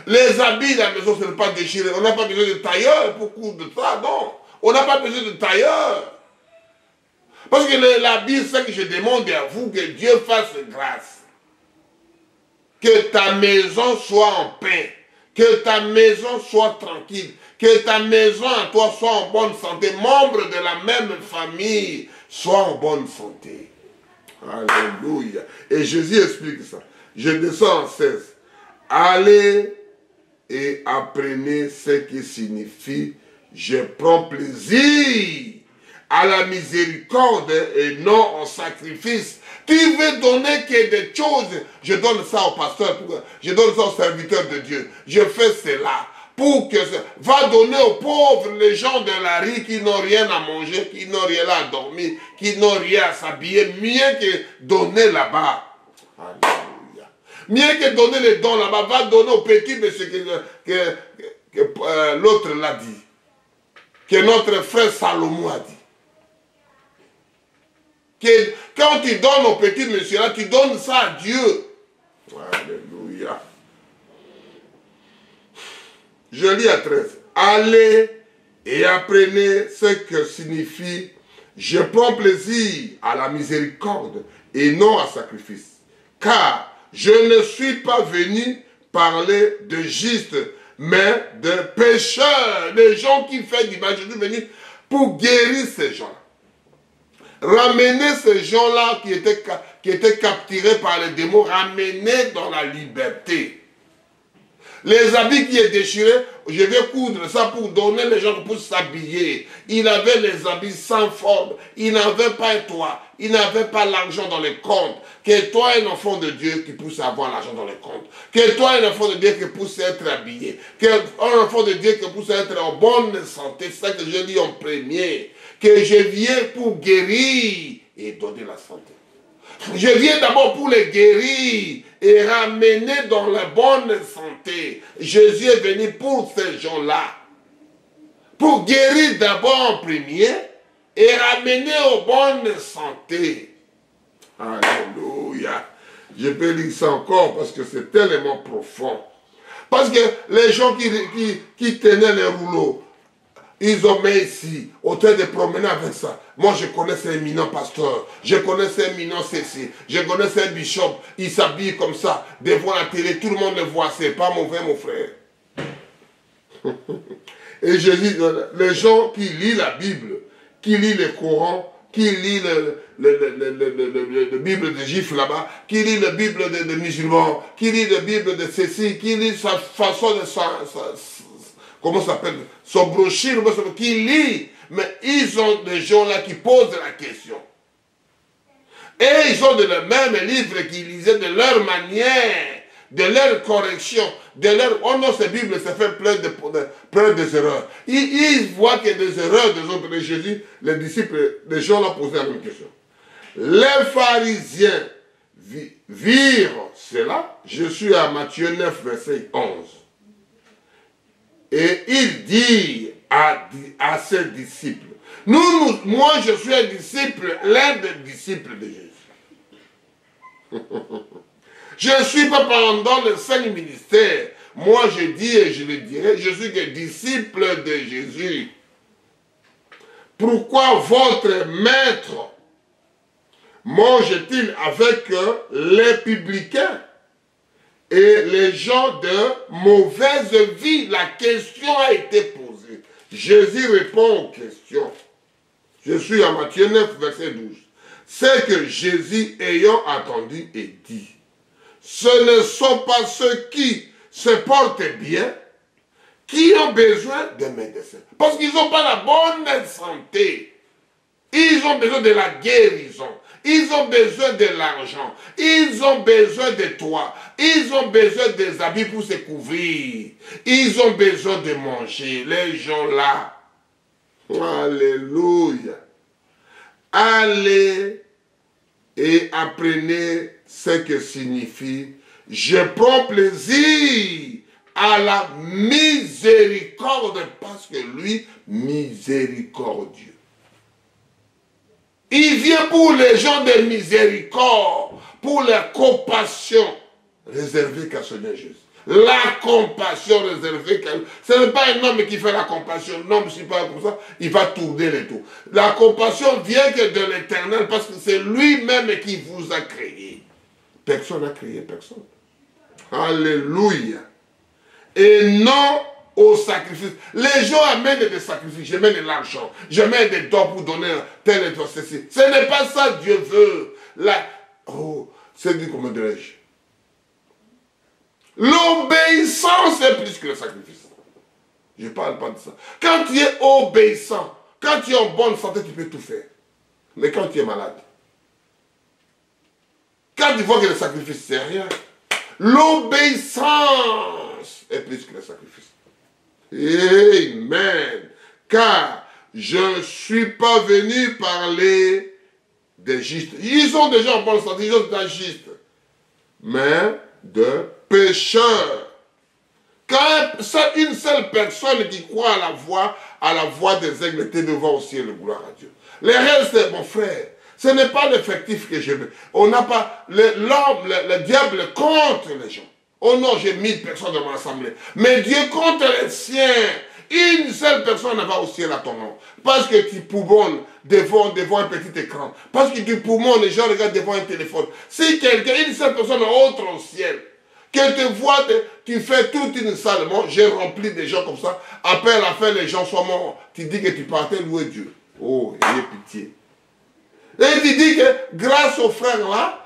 Les habits de la maison, ce n'est pas déchiré. On n'a pas besoin de tailleur pour coudre de ça, non. On n'a pas besoin de tailleur. Parce que l'habit, c'est que je demande à vous que Dieu fasse grâce. Que ta maison soit en paix. Que ta maison soit tranquille. Que ta maison à toi soit en bonne santé. Membres de la même famille soient en bonne santé. Alléluia. Et Jésus explique ça. Je descends en 16. Allez et apprenez ce qui signifie je prends plaisir à la miséricorde et non au sacrifice. Tu veux donner que des choses, je donne ça au pasteur, je donne ça au serviteur de Dieu. Je fais cela pour que va donner aux pauvres, les gens de la rue qui n'ont rien à manger, qui n'ont rien à dormir, qui n'ont rien à s'habiller, mieux que donner là-bas. Alléluia. Mieux que donner les dons là-bas, va donner aux petits, mais ce que l'autre l'a dit, que notre frère Salomon a dit. Que quand tu donnes au petit monsieur là, tu donnes ça à Dieu. Alléluia. Je lis à 13. Allez et apprenez ce que signifie je prends plaisir à la miséricorde et non à sacrifice. Car je ne suis pas venu parler de justes, mais de pécheurs, des gens qui font du mal. Je suis venu pour guérir ces gens-là. Ramener ces gens-là qui étaient capturés par les démons, ramener dans la liberté. Les habits qui est déchirés, je vais coudre ça pour donner les gens pour s'habiller. Il avait les habits sans forme. Il n'avait pas un toit. Il n'avait pas l'argent dans les comptes. Que toi, un enfant de Dieu qui puisse avoir l'argent dans les comptes. Que toi, un enfant de Dieu qui puisse être habillé. Que un enfant de Dieu qui puisse être en bonne santé. C'est ça que je dis en premier. Que je viens pour guérir et donner la santé. Je viens d'abord pour les guérir et ramener dans la bonne santé. Jésus est venu pour ces gens-là. Pour guérir d'abord en premier et ramener aux bonnes santé. Alléluia. Je peux lire ça encore parce que c'est tellement profond. Parce que les gens qui tenaient les rouleaux, ils ont mis ici, au train de promener avec ça. Moi, je connaissais un éminent pasteur, je connaissais un éminent ceci, je connaissais un bishop, il s'habille comme ça, devant la télé, tout le monde le voit, c'est pas mauvais, mon frère. Et je dis, les gens qui lisent la Bible, qui lisent le Coran, qui lisent la Bible des Juifs là-bas, qui lisent la Bible des musulmans, qui lisent la Bible de ceci, qui lisent sa façon de comment ça s'appelle, son brochure, qui lit, mais ils ont des gens là qui posent la question. Et ils ont de le même livre qu'ils lisaient de leur manière, de leur correction, de leur... Oh non, cette Bible, ça fait plein des erreurs. Ils voient qu'il y a des erreurs des autres de Jésus, les disciples, les gens là posaient la même question. Les pharisiens virent cela. Je suis à Matthieu 9, verset 11. Et il dit à ses disciples, moi je suis un disciple, l'un des disciples de Jésus. Je ne suis pas pendant les 5 ministères. Moi je dis et je le dirai, je suis un disciple de Jésus. Pourquoi votre maître mange-t-il avec les publicains et les gens de mauvaise vie? La question a été posée. Jésus répond aux questions. Je suis à Matthieu 9, verset 12. C'est que Jésus, ayant attendu, et dit, ce ne sont pas ceux qui se portent bien qui ont besoin de médecins. Parce qu'ils n'ont pas la bonne santé. Ils ont besoin de la guérison. Ils ont besoin de l'argent. Ils ont besoin de toi. Ils ont besoin des habits pour se couvrir. Ils ont besoin de manger. Les gens là. Alléluia. Allez et apprenez ce que signifie je prends plaisir à la miséricorde parce que lui, miséricordieux. Il vient pour les gens de miséricorde, pour la compassion réservée qu'à Seigneur Jésus. La compassion réservée qu'à lui. Ce n'est pas un homme qui fait la compassion. Non, je ne suis pas comme ça. Il va tourner les tours. La compassion vient que de l'Éternel parce que c'est lui-même qui vous a créé. Personne n'a créé personne. Alléluia. Et non au sacrifice. Les gens amènent des sacrifices. Je mets de l'argent. Je mets des dons pour donner tel et tel ceci. Ce n'est pas ça que Dieu veut. Oh, c'est dit comment dirais-je. L'obéissance est plus que le sacrifice. Je ne parle pas de ça. Quand tu es obéissant, quand tu es en bonne santé, tu peux tout faire. Mais quand tu es malade, quand tu vois que le sacrifice, c'est rien, l'obéissance est plus que le sacrifice. Amen. Car je ne suis pas venu parler des justes. Ils sont déjà en bonne santé, ils sont déjà justes. Mais de pécheurs. Quand une seule personne qui croit à la voix des aigles était devant au ciel, gloire à Dieu. Les restes, mon frère, ce n'est pas l'effectif que je veux. On n'a pas, l'homme, le diable contre les gens. Oh non, j'ai 1000 personnes dans mon assemblée. Mais Dieu compte les siens. Une seule personne va au ciel à ton nom. Parce que tu poumonnes devant un petit écran. Parce que tu poumonnes, les gens regardent devant un téléphone. Si quelqu'un, une seule personne autre au ciel, que tu vois, tu fais toute une salle. Moi, j'ai rempli des gens comme ça. Après, à la fin, les gens sont morts. Tu dis que tu partais louer Dieu. Oh, ayez pitié. Et tu dis que grâce au frère là,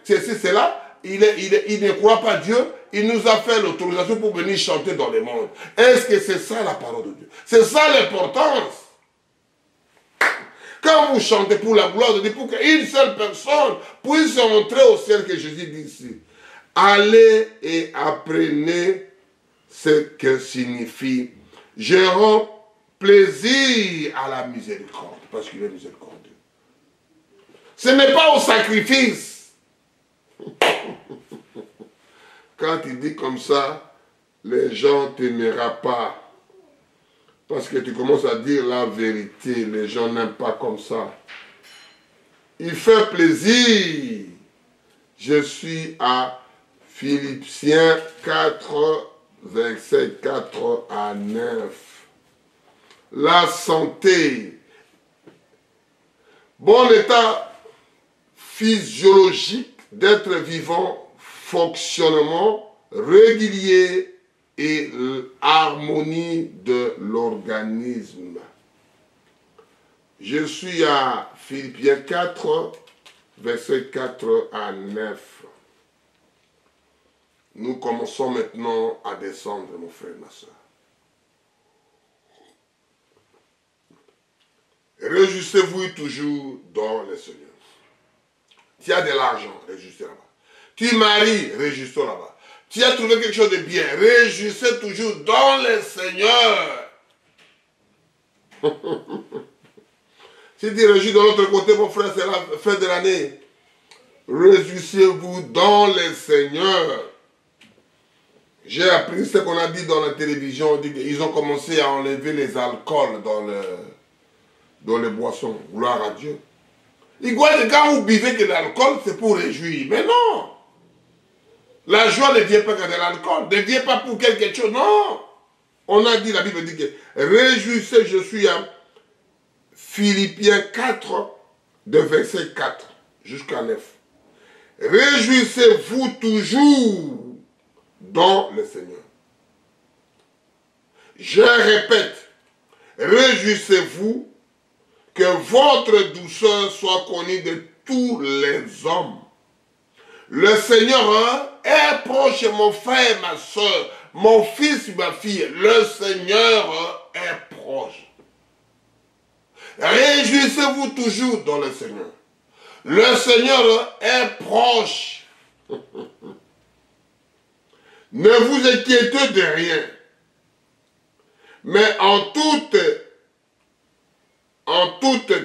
c'est là, il ne croit pas Dieu, il nous a fait l'autorisation pour venir chanter dans le monde. Est-ce que c'est ça la parole de Dieu? C'est ça l'importance. Quand vous chantez pour la gloire de Dieu, pour qu'une seule personne puisse entrer au ciel, que Jésus dit ici, allez et apprenez ce que signifie je rends plaisir à la miséricorde, parce qu'il est miséricordieux. Ce n'est pas au sacrifice. Quand il dit comme ça, les gens ne t'aimeront pas. Parce que tu commences à dire la vérité. Les gens n'aiment pas comme ça. Il fait plaisir. Je suis à Philippiens 4, versets 4 à 9. La santé. Bon état physiologique d'être vivant, fonctionnement régulier et harmonie de l'organisme. Je suis à Philippiens 4, versets 4 à 9. Nous commençons maintenant à descendre, mon frère et ma soeur. Réjouissez-vous toujours dans le Seigneur. Tu as de l'argent, réjouissez là-bas. Tu maries, réjouissez là-bas. Tu as trouvé quelque chose de bien, réjouissez toujours dans le Seigneur. Si tu réjouis de l'autre côté, mon frère, c'est la fin de l'année. Réjouissez-vous dans le Seigneur. J'ai appris ce qu'on a dit dans la télévision. On dit qu'ils ont commencé à enlever les alcools dans les boissons. Gloire à Dieu. Il croit que quand vous buvez que l'alcool, c'est pour réjouir. Mais non. La joie ne vient pas que de l'alcool. Ne vient pas pour quelque chose. Non. On a dit, la Bible dit que réjouissez, je suis à Philippiens 4, de verset 4 jusqu'à 9. Réjouissez-vous toujours dans le Seigneur. Je répète, réjouissez-vous, que votre douceur soit connue de tous les hommes. Le Seigneur est proche, mon frère, ma soeur, mon fils, ma fille. Le Seigneur est proche. Réjouissez-vous toujours dans le Seigneur. Le Seigneur est proche. Ne vous inquiétez de rien. Mais en toute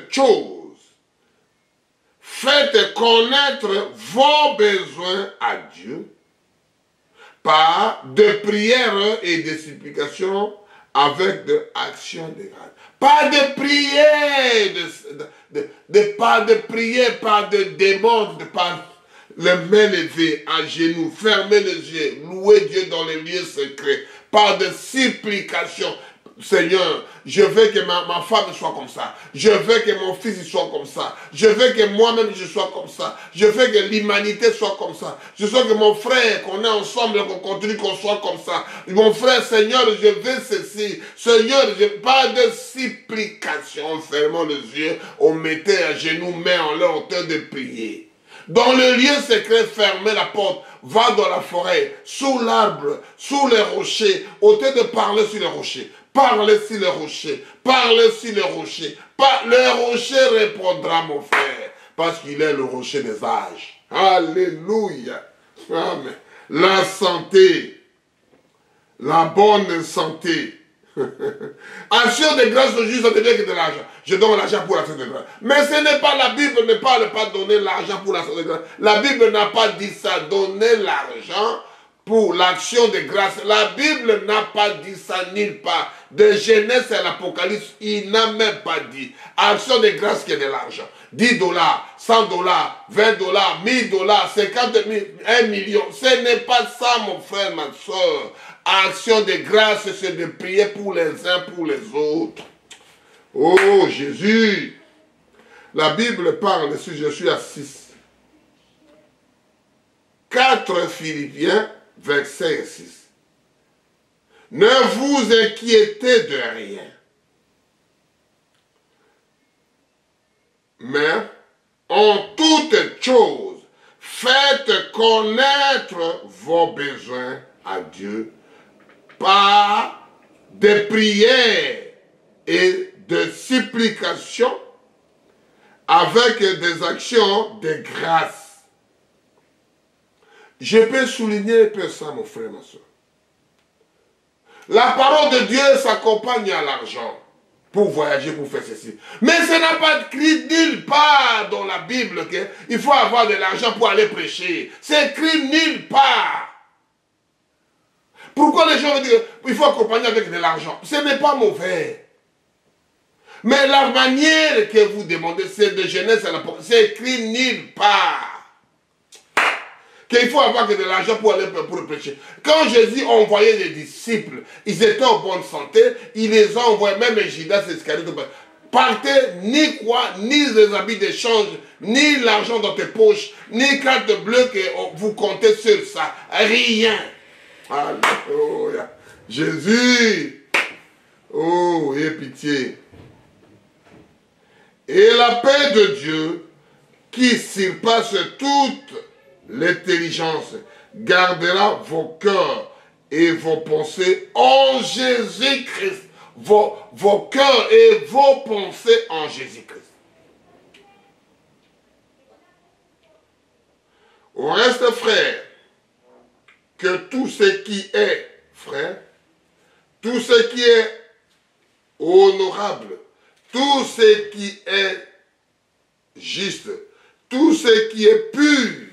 chose, faites connaître vos besoins à Dieu par de prières et de supplications avec de actions de grâce. Pas de prière, pas de prière, pas de demande, pas les mains levées à genoux, fermez les yeux, louez Dieu dans les lieux secrets, pas de supplication. Seigneur, je veux que ma femme soit comme ça. Je veux que mon fils soit comme ça. Je veux que moi-même je sois comme ça. Je veux que l'humanité soit comme ça. Je veux que mon frère, qu'on est ensemble, qu'on continue, qu'on soit comme ça. Mon frère, Seigneur, je veux ceci. Seigneur, je veux pas de supplication. Fermons les yeux, on mettait à genoux, mains en l'air, en train de prier. Dans le lieu secret, fermez la porte. Va dans la forêt, sous l'arbre, sous les rochers, au lieu de parler sur les rochers. Parlez sur les rochers, parlez sur les rochers. Le rocher répondra, mon frère, parce qu'il est le rocher des âges. Alléluia. Amen. La santé, la bonne santé Action de grâce au juste, ça devient que de l'argent. Je donne l'argent pour l'action de grâce. Mais ce n'est pas, la Bible ne parle pas de donner l'argent pour l'action de grâce. La Bible n'a pas dit ça, donner l'argent pour l'action de grâce. La Bible n'a pas dit ça nulle part. De Genèse à l'Apocalypse, il n'a même pas dit. Action de grâce qui est de l'argent. 10 dollars, 100 dollars, 20 dollars, 1000 dollars, 50 000, 1 million. Ce n'est pas ça, mon frère, ma soeur. Action de grâce, c'est de prier pour les uns, pour les autres. Oh, Jésus. La Bible parle, si je suis à 6. 4 Philippiens, verset 6. Ne vous inquiétez de rien, mais en toutes choses, faites connaître vos besoins à Dieu par des prières et de supplications avec des actions de grâce. Je peux souligner un peu ça, mon frère, ma soeur. La parole de Dieu s'accompagne à l'argent pour voyager, pour faire ceci. Mais ça n'a pas écrit nulle part dans la Bible qu'il faut avoir de l'argent pour aller prêcher. C'est écrit nulle part. Pourquoi les gens disent qu'il faut accompagner avec de l'argent? Ce n'est pas mauvais. Mais la manière que vous demandez, c'est de Genèse à l'Apocalypse. C'est écrit nulle part. Qu'il faut avoir que de l'argent pour aller pour prêcher. Quand Jésus envoyait les disciples, ils étaient en bonne santé, il les a envoyés, même Judas Iscariote, partez ni quoi, ni les habits d'échange, ni l'argent dans tes poches, ni carte bleue que vous comptez sur ça. Rien. Alléluia. Jésus. Oh, aie pitié. Et la paix de Dieu, qui surpasse toute l'intelligence, gardera vos cœurs et vos pensées en Jésus-Christ. Vos cœurs et vos pensées en Jésus-Christ. Au reste, frère, que tout ce qui est, frère, tout ce qui est honorable, tout ce qui est juste, tout ce qui est pur,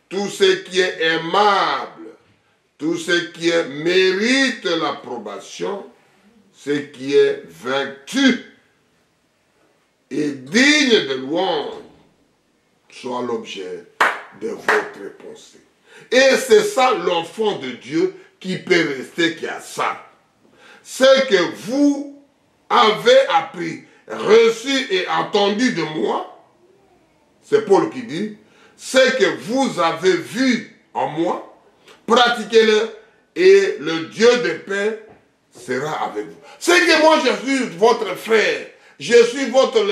tout ce qui est aimable, tout ce qui est mérite l'approbation, ce qui est vertu et digne de louange, soit l'objet de votre pensée. Et c'est ça l'enfant de Dieu qui peut rester qui a ça. Ce que vous avez appris, reçu et entendu de moi, c'est Paul qui dit, ce que vous avez vu en moi, pratiquez-le et le Dieu de paix sera avec vous. C'est que moi je suis votre frère, je suis votre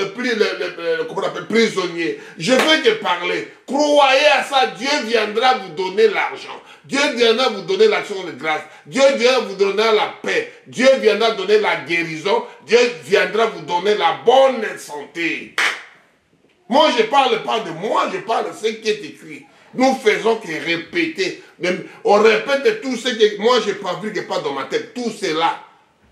prisonnier, je veux que parler. Croyez à ça, Dieu viendra vous donner l'argent. Dieu viendra vous donner l'action de grâce. Dieu viendra vous donner la paix. Dieu viendra donner la guérison. Dieu viendra vous donner la bonne santé. Moi, je ne parle pas de moi, je parle de ce qui est écrit. Nous faisons que répéter. On répète tout ce que moi, je fabrique pas dans ma tête. Tout cela.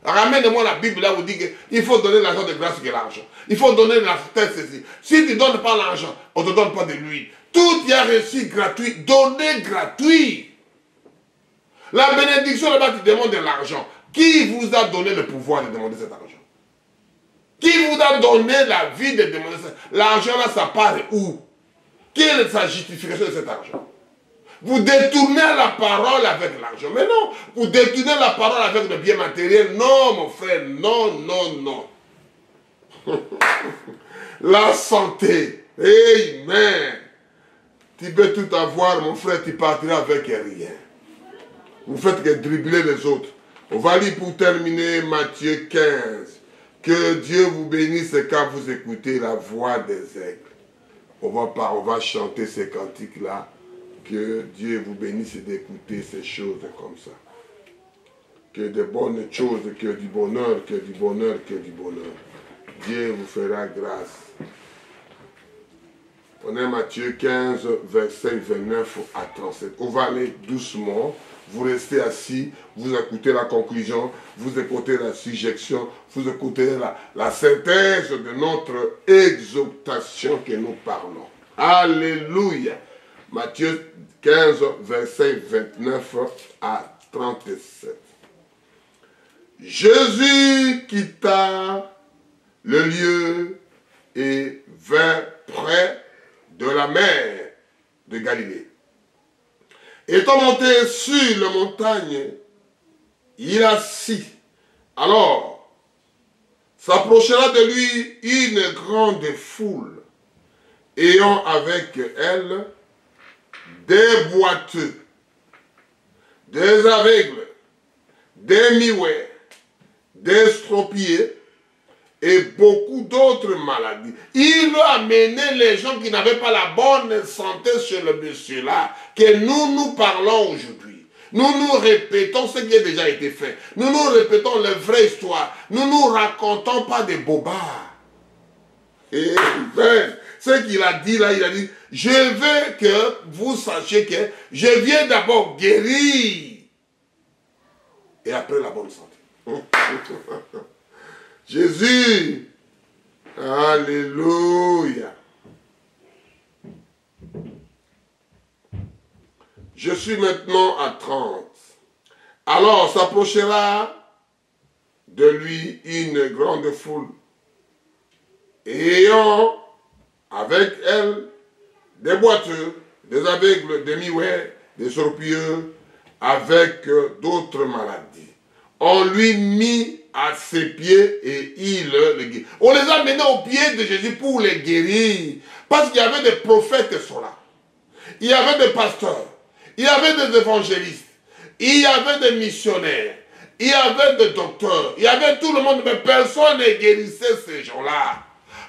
Ramène-moi la Bible là où dit qu'il faut donner l'argent de grâce que l'argent. Il faut donner la tête ceci. Si tu ne donnes pas l'argent, on ne te donne pas de l'huile. Tout y a reçu gratuit. Donner gratuit. La bénédiction là-bas, tu demandes de l'argent. Qui vous a donné le pouvoir de demander cet argent? Qui vous a donné la vie de demander ça? L'argent là, ça part où? Quelle est sa justification de cet argent? Vous détournez la parole avec l'argent. Mais non, vous détournez la parole avec le bien matériel. Non, mon frère, non, non, non. La santé. Amen. Tu peux tout avoir, mon frère, tu partiras avec rien. Vous faites que dribbler les autres. On va lire pour terminer Matthieu 15. Que Dieu vous bénisse quand vous écoutez la voix des aigles. On va chanter ces cantiques-là. Que Dieu vous bénisse d'écouter ces choses comme ça. Que de bonnes choses, que du bonheur, que du bonheur, que du bonheur. Dieu vous fera grâce. On est Matthieu 15, verset 29 à 37. On va aller doucement vous restez assis, vous écoutez la conclusion, vous écoutez la suggestion, vous écoutez la synthèse de notre exhortation que nous parlons. Alléluia. Matthieu 15, verset 29 à 37. Jésus quitta le lieu et vint près de la mer de Galilée. Étant monté sur la montagne, il assit. Alors, s'approchera de lui une grande foule, ayant avec elle des boiteux, des aveugles, des muets, des estropiés et beaucoup d'autres maladies. Il a amené les gens qui n'avaient pas la bonne santé chez le monsieur là, que nous parlons aujourd'hui. Nous répétons ce qui a déjà été fait. Nous répétons les vraies histoires. Nous racontons pas des bobards. Et ce qu'il a dit là, il a dit, je veux que vous sachiez que je viens d'abord guérir et après la bonne santé. Jésus, alléluia. Je suis maintenant à 30. Alors s'approchera de lui une grande foule, ayant avec elle des boiteux, des aveugles, des muets, des sourds-pieux, avec d'autres maladies. On lui mit à ses pieds et il les guérit. On les a menés aux pieds de Jésus pour les guérir. Parce qu'il y avait des prophètes là. Il y avait des pasteurs. Il y avait des évangélistes. Il y avait des missionnaires. Il y avait des docteurs. Il y avait tout le monde. Mais personne ne guérissait ces gens-là.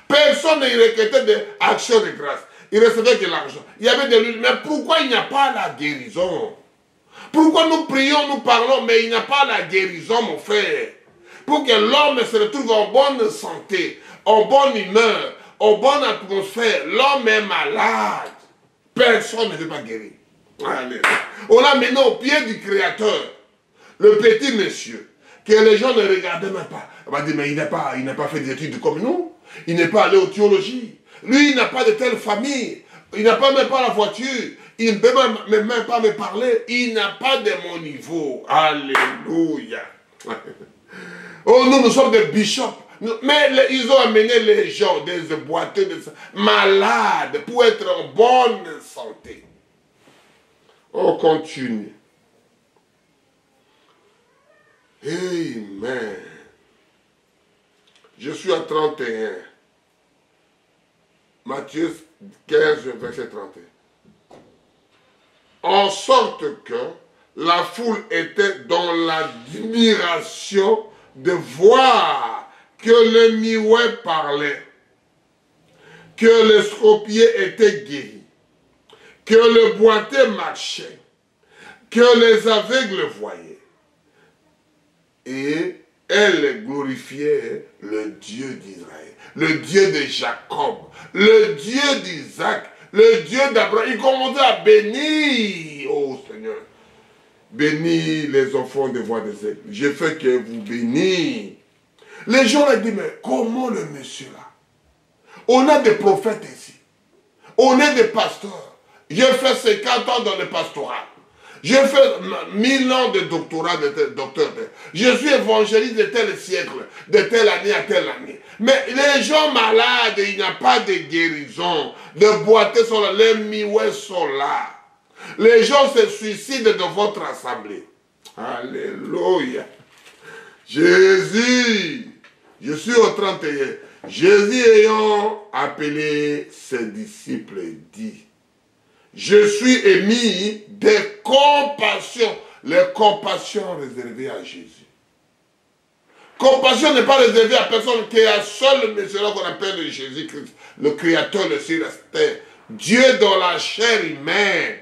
Personne ne requêtait d'actions de grâce. Il recevait de l'argent. Il y avait de l'huile. Mais pourquoi il n'y a pas la guérison? Pourquoi nous prions, nous parlons, mais il n'y a pas la guérison, mon frère? Pour que l'homme se retrouve en bonne santé, en bonne humeur, en bonne atmosphère. L'homme est malade. Personne ne veut pas guérir. Allez. On l'a mené au pied du Créateur. Le petit monsieur, que les gens ne regardaient même pas. On va dire, mais il n'a pas fait des études comme nous. Il n'est pas allé aux théologies. Lui, il n'a pas de telle famille. Il n'a pas même pas la voiture. Il ne peut même pas me parler. Il n'a pas de mon niveau. Alléluia. Oh, nous sommes des bishops. Mais ils ont amené les gens, des boiteux, des malades, pour être en bonne santé. On continue. Amen. Je suis à 31. Matthieu 15, verset 31. En sorte que la foule était dans l'admiration de voir que le muet parlait, que le estropié était guéri, que le boiteux marchait, que les aveugles voyaient. Et elle glorifiait le Dieu d'Israël, le Dieu de Jacob, le Dieu d'Isaac, le Dieu d'Abraham. Il commençait à bénir, oh Seigneur. Bénis les enfants des voix des aigles. J'ai fait que vous bénir. Les gens ont dit, mais comment le monsieur là? On a des prophètes ici. On est des pasteurs. J'ai fait 50 ans dans le pastorat. J'ai fait 1000 ans de doctorat de docteur. Je suis évangéliste de tel siècle, de telle année à telle année. Mais les gens malades, il n'y a pas de guérison. De boiteux sont là, les miouets sont là. Les gens se suicident de votre assemblée. Alléluia. Jésus, je suis au 31. Jésus ayant appelé ses disciples dit, je suis émis de compassion. Les compassions réservées à Jésus. Compassion n'est pas réservée à personne, qui est à seul monsieur qu'on appelle Jésus-Christ, le Créateur, le ciel, la terre. Dieu dans la chair humaine.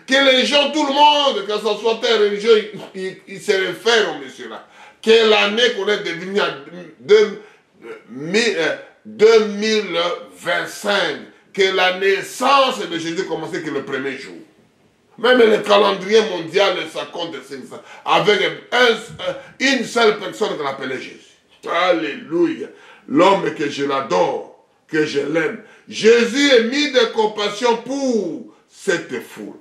Que les gens, tout le monde, que ce soit tes religieux, ils se réfèrent au monsieur là. Quelle année qu'on est devenu en 2025, que la naissance de Jésus commençait que le premier jour. Même le calendrier mondial, ça compte 500. Avec une seule personne qu'on appelait Jésus. Alléluia. L'homme que je l'adore, que je l'aime. Jésus est mis de compassion pour cette foule.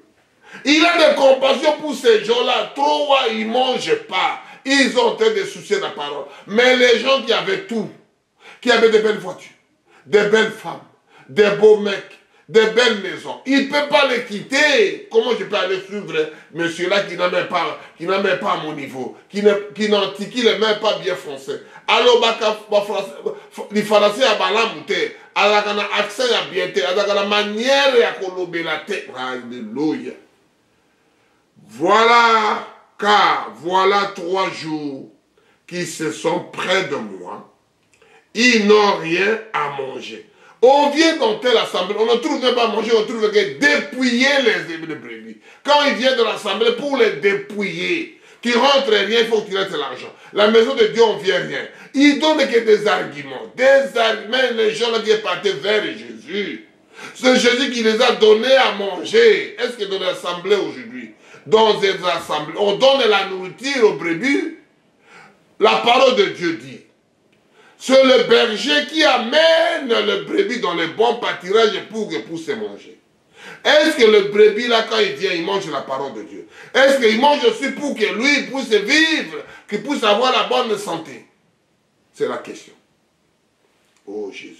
Il a de compassion pour ces gens-là. Trop, ils ne mangent pas. Ils ont des soucis de la parole. Mais les gens qui avaient tout, qui avaient de belles voitures, de belles femmes, des beaux mecs, des belles maisons, il ne peut pas les quitter. Comment je peux aller suivre monsieur-là qui n'a même pas à mon niveau, qui n'est même pas bien français. Alors, les Français à Balamouté, à la accent à bien, à la manière à colober la tête. Alléluia. Voilà, car voilà 3 jours qui se sont près de moi. Ils n'ont rien à manger. On vient dans telle assemblée, on ne trouve même pas à manger, on trouve que dépouiller les brebis. Quand ils viennent de l'assemblée pour les dépouiller, qu'ils rentrent rien, il faut qu'ils restent l'argent. La maison de Dieu, on ne vient rien. Ils donnent que des arguments. Des arguments, les gens là qui sont partis vers Jésus. C'est Jésus qui les a donnés à manger. Est-ce que dans l'assemblée aujourd'hui, dans les assemblées, on donne la nourriture aux brebis? La parole de Dieu dit, c'est le berger qui amène le brebis dans le bon pâturage pour que puisse manger. Est-ce que le brebis, là, quand il vient, il mange la parole de Dieu? Est-ce qu'il mange aussi pour que lui puisse vivre, qu'il puisse avoir la bonne santé? C'est la question. Oh Jésus.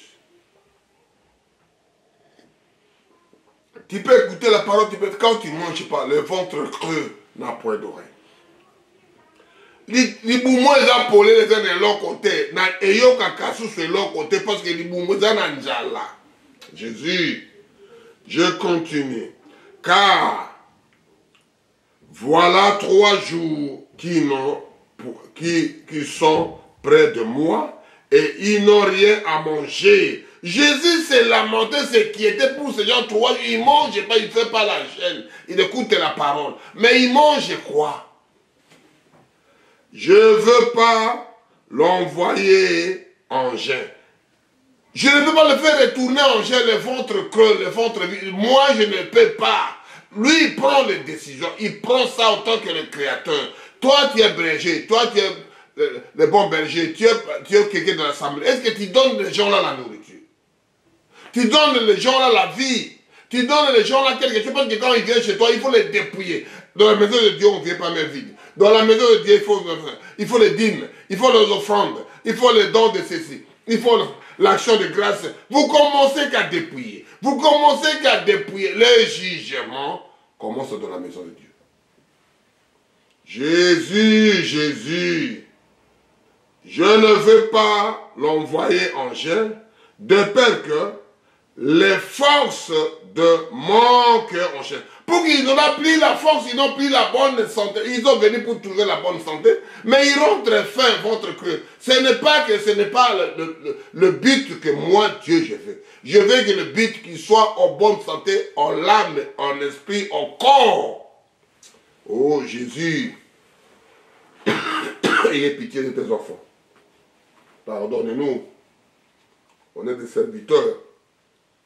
Tu peux écouter la parole, quand tu ne manges pas, le ventre creux n'a point d'oreille. Les boumons ont polé les uns de l'autre côté. Et ils ont cassé sur l'autre côté parce que les boumons ont njala. Jésus, je continue. Car voilà 3 jours qui sont près de moi et ils n'ont rien à manger. Jésus s'est lamenté, c'est qui était pour ces gens 3 jours. Il ne mange pas, il ne fait pas la chaîne. Il écoute la parole. Mais il mange quoi? Je ne veux pas l'envoyer en jeûne. Je ne peux pas le faire retourner en jeûne, le ventre creux, le ventre vide. Moi, je ne peux pas. Lui, il prend les décisions. Il prend ça en tant que le créateur. Toi, tu es berger. Toi, tu es le bon berger. Tu es quelqu'un de l'assemblée. Est-ce que tu donnes les gens là la nourriture? Tu donnes les gens là la vie. Tu donnes les gens là quelque chose. Parce que quand ils viennent chez toi, il faut les dépouiller. Dans la maison de Dieu, on ne vient pas même vide. Dans la maison de Dieu, il faut les dîmes, il faut les offrandes, il faut les dons de ceci, il faut l'action de grâce. Vous commencez qu'à dépouiller. Vous commencez qu'à dépouiller. Le jugement commence dans la maison de Dieu. Jésus, Jésus, je ne veux pas l'envoyer en gel, de peur que les forces de mon cœur enchaînent. Pour qu'ils n'ont plus la force, ils n'ont plus la bonne santé. Ils ont venu pour trouver la bonne santé, mais ils rentrent fin, ventre creux. Ce n'est pas le but que moi, Dieu, je veux. Je veux que le but qu'il soit en bonne santé, en âme, en esprit, en corps. Oh Jésus, ayez pitié de tes enfants. Pardonnez-nous. On est des serviteurs,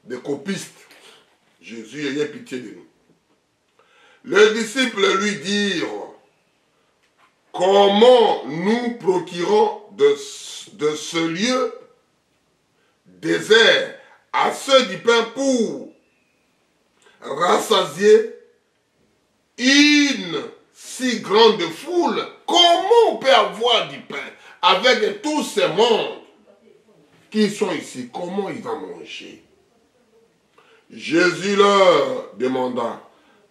des copistes. Jésus, ayez pitié de nous. Les disciples lui dirent, comment nous procurons de ce lieu désert à ceux du pain pour rassasier une si grande foule? Comment on peut avoir du pain avec tous ces mondes qui sont ici? Comment ils vont manger? Jésus leur demanda,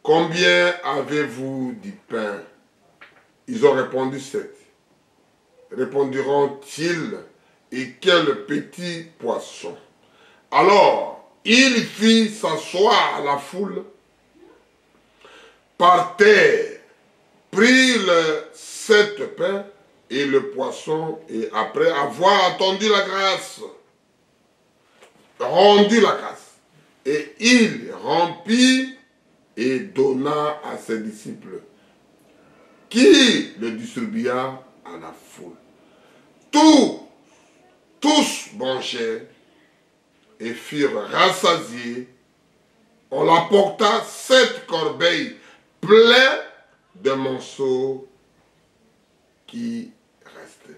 combien avez-vous du pain? Ils ont répondu 7. Répondiront-ils, et quel petit poisson? Alors, il fit s'asseoir la foule par terre, prit les 7 pains et le poisson, et après avoir entendu la grâce, rendu la grâce, et il remplit et donna à ses disciples, qui le distribua à la foule. Tous mangèrent et furent rassasiés. On l'apporta 7 corbeilles plein de morceaux qui restent.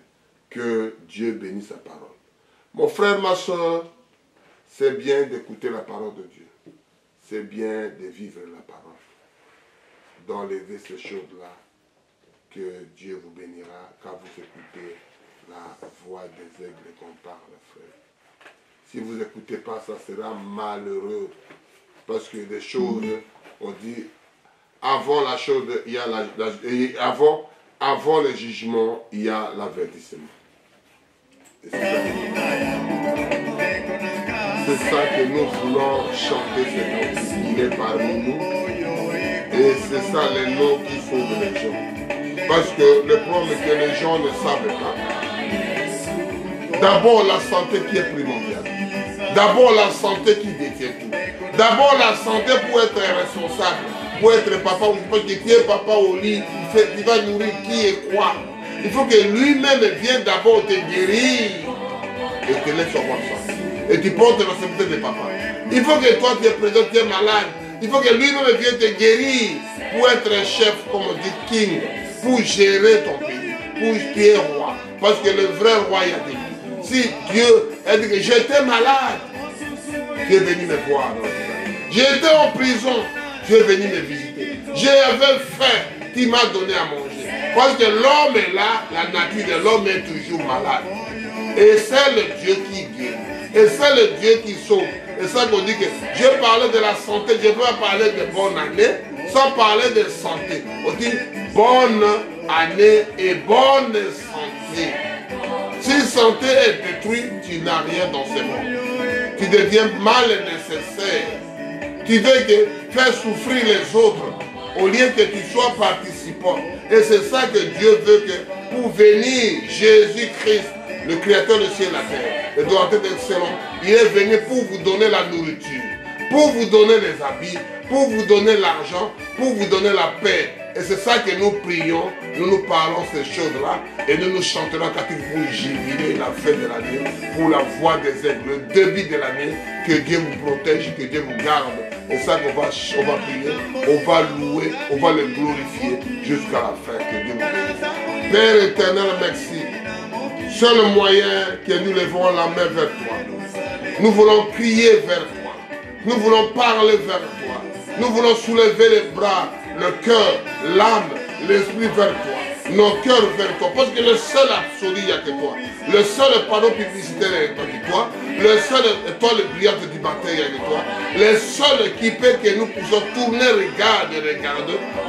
Que Dieu bénisse sa parole. Mon frère, ma soeur, c'est bien d'écouter la parole de Dieu. C'est bien de vivre la parole. D'enlever ces choses-là, que Dieu vous bénira quand vous écoutez la voix des aigles qu'on parle, frère. Si vous n'écoutez pas, ça sera malheureux. Parce que des choses, on dit, avant la chose, il y a avant le jugement, il y a l'avertissement. C'est ça que nous voulons chanter, ce nom. Il est parmi nous. Et c'est ça les noms qui sauvent les gens. Parce que le problème est que les gens ne savent pas. D'abord la santé qui est primordiale. D'abord la santé qui détient tout. D'abord la santé pour être responsable. Pour être papa, parce que qui est papa au lit, il va nourrir qui et quoi. Il faut que lui-même vienne d'abord te guérir et te laisse avoir ça. Et tu portes la responsabilité de papa. Il faut que toi tu es présent, tu es malade. Il faut que lui-même vienne te guérir pour être un chef, comme on dit, king, pour gérer ton pays, pour tu es roi. Parce que le vrai roi, il a dit, si Dieu a dit que j'étais malade, Dieu est venu me voir. J'étais en prison, Dieu est venu me visiter. J'avais faim, tu m'as donné à manger. Parce que l'homme est là, la nature de l'homme est toujours malade. Et c'est le Dieu qui guérit. Et c'est le Dieu qui sauve. Et ça qu'on dit que Dieu parlait de la santé, je ne peux pas parler de bonne année sans parler de santé. On dit bonne année et bonne santé. Si santé est détruite, tu n'as rien dans ce monde. Tu deviens mal nécessaire. Tu veux faire souffrir les autres au lieu que tu sois participant. Et c'est ça que Dieu veut que pour venir, Jésus-Christ, le créateur du ciel et la terre, le donateur d'excellence, il est venu pour vous donner la nourriture, pour vous donner les habits, pour vous donner l'argent, pour vous donner la paix. Et c'est ça que nous prions, nous parlons ces choses-là, et nous chanterons quand il faut jubiler la fin de l'année, pour la voix des aigles, le début de l'année, que Dieu vous protège, que Dieu vous garde. Et ça qu'on va prier, on va louer, on va le glorifier jusqu'à la fin. Que Dieu vous bénisse. Père éternel, merci. Seul moyen que nous levons la main vers toi. Nous voulons crier vers toi. Nous voulons parler vers toi. Nous voulons soulever les bras, le cœur, l'âme, l'esprit vers toi. Nos cœurs vers toi. Parce que le seul absolu, il n'y a que toi. Le seul panneau publicitaire, il n'y a que toi. Le seul étoile brillante du matin, il n'y a que toi. Le seul qui peut que nous puissions tourner, regarder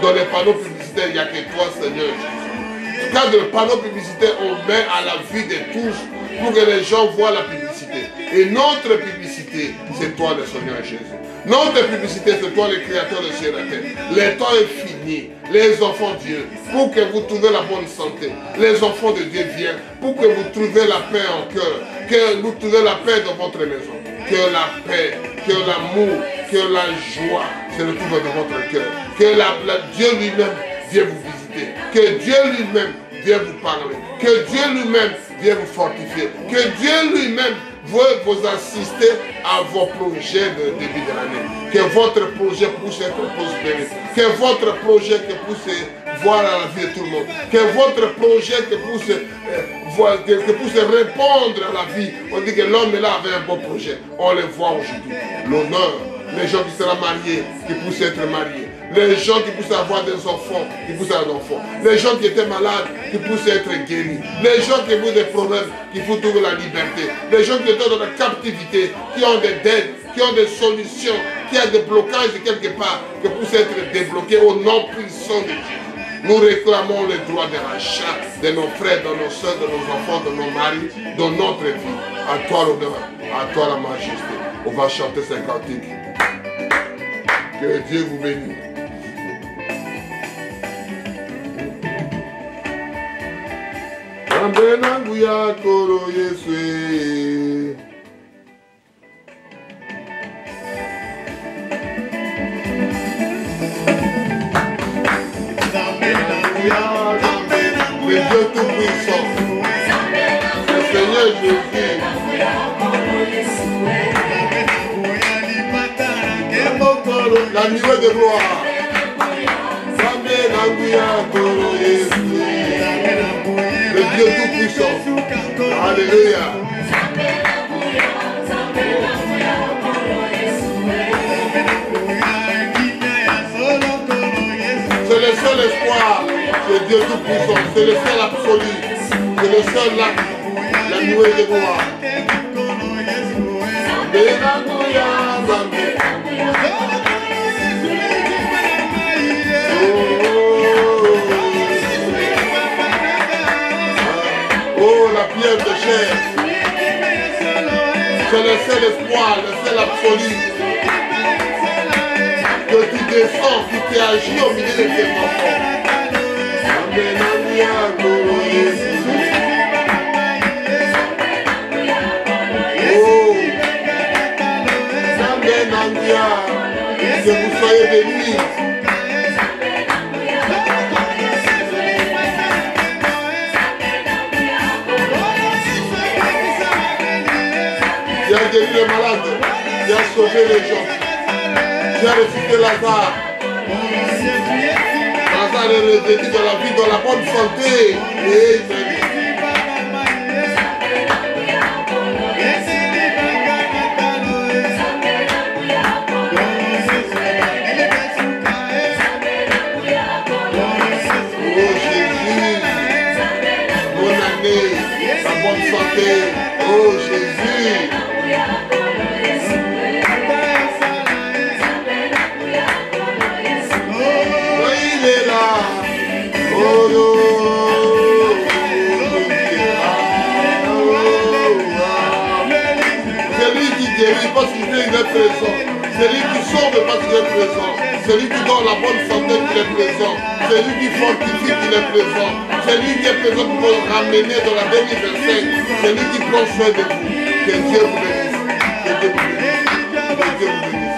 dans les panneaux publicitaires, il n'y a que toi, Seigneur Jésus. Quand le panneau publicitaire, on met à la vue de tous pour que les gens voient la publicité. Et notre publicité, c'est toi, le Seigneur Jésus. Notre publicité, c'est toi, le créateur de ciel et de terre. Le temps est fini. Les enfants de Dieu, pour que vous trouviez la bonne santé. Les enfants de Dieu viennent pour que vous trouviez la paix en cœur. Que vous trouviez la paix dans votre maison. Que la paix, que l'amour, que la joie se retrouve dans votre cœur. Que Dieu lui-même vienne vous visiter. Que Dieu lui-même vienne vous parler. Que Dieu lui-même vienne vous fortifier. Que Dieu lui-même veut vous assister à vos projets de début de l'année. Que votre projet puisse être prospéré. Que votre projet puisse voir à la vie de tout le monde. Que votre projet puisse répondre à la vie. On dit que l'homme là avait un bon projet. On le voit aujourd'hui. L'honneur. Les gens qui seront mariés, qui puissent être mariés. Les gens qui puissent avoir des enfants, qui puissent avoir des enfants. Les gens qui étaient malades, qui puissent être guéris. Les gens qui ont des problèmes, qui puissent trouver la liberté. Les gens qui étaient dans la captivité, qui ont des dettes, qui ont des solutions, qui ont des blocages quelque part, qui puissent être débloqués au nom puissant de Dieu. Nous réclamons le droit de rachat de nos frères, de nos soeurs, de nos enfants, de nos maris, dans notre vie. À toi l'honneur, à toi la majesté. On va chanter ces cantiques. Que Dieu vous bénisse. Ambenanguya koro Yesue. Le Dieu Tout-Puissant, le Seigneur Jésus. La nuée de gloire. Le Dieu Tout-Puissant. Alléluia. C'est le seul espoir, c'est Dieu Tout-Puissant. C'est le seul absolu. C'est le seul là, la nouvelle de moi. Oh, la pierre de chair. C'est le seul espoir, le seul absolu. Que tu descends, qui t'es agi au milieu de tes enfants. Oh, que vous soyez bénis. Tu as guéri les malades, tu as sauvé les gens, tu as ressuscité Lazare. Lazare est revenu dans la vie, dans la bonne santé. Oh Jésus. Oh, il est là. Oh, c'est lui qui guérit parce qu'il est présent. C'est lui qui sauve parce qu'il est présent. C'est lui qui donne la bonne santé qu'il est présent. C'est lui qui fortifie qu'il est présent. C'est lui qui est présent pour vous ramener dans la 2025. C'est lui qui prend soin de vous. Que Dieu vous bénisse. Que Dieu vous bénisse. Que Dieu vous bénisse.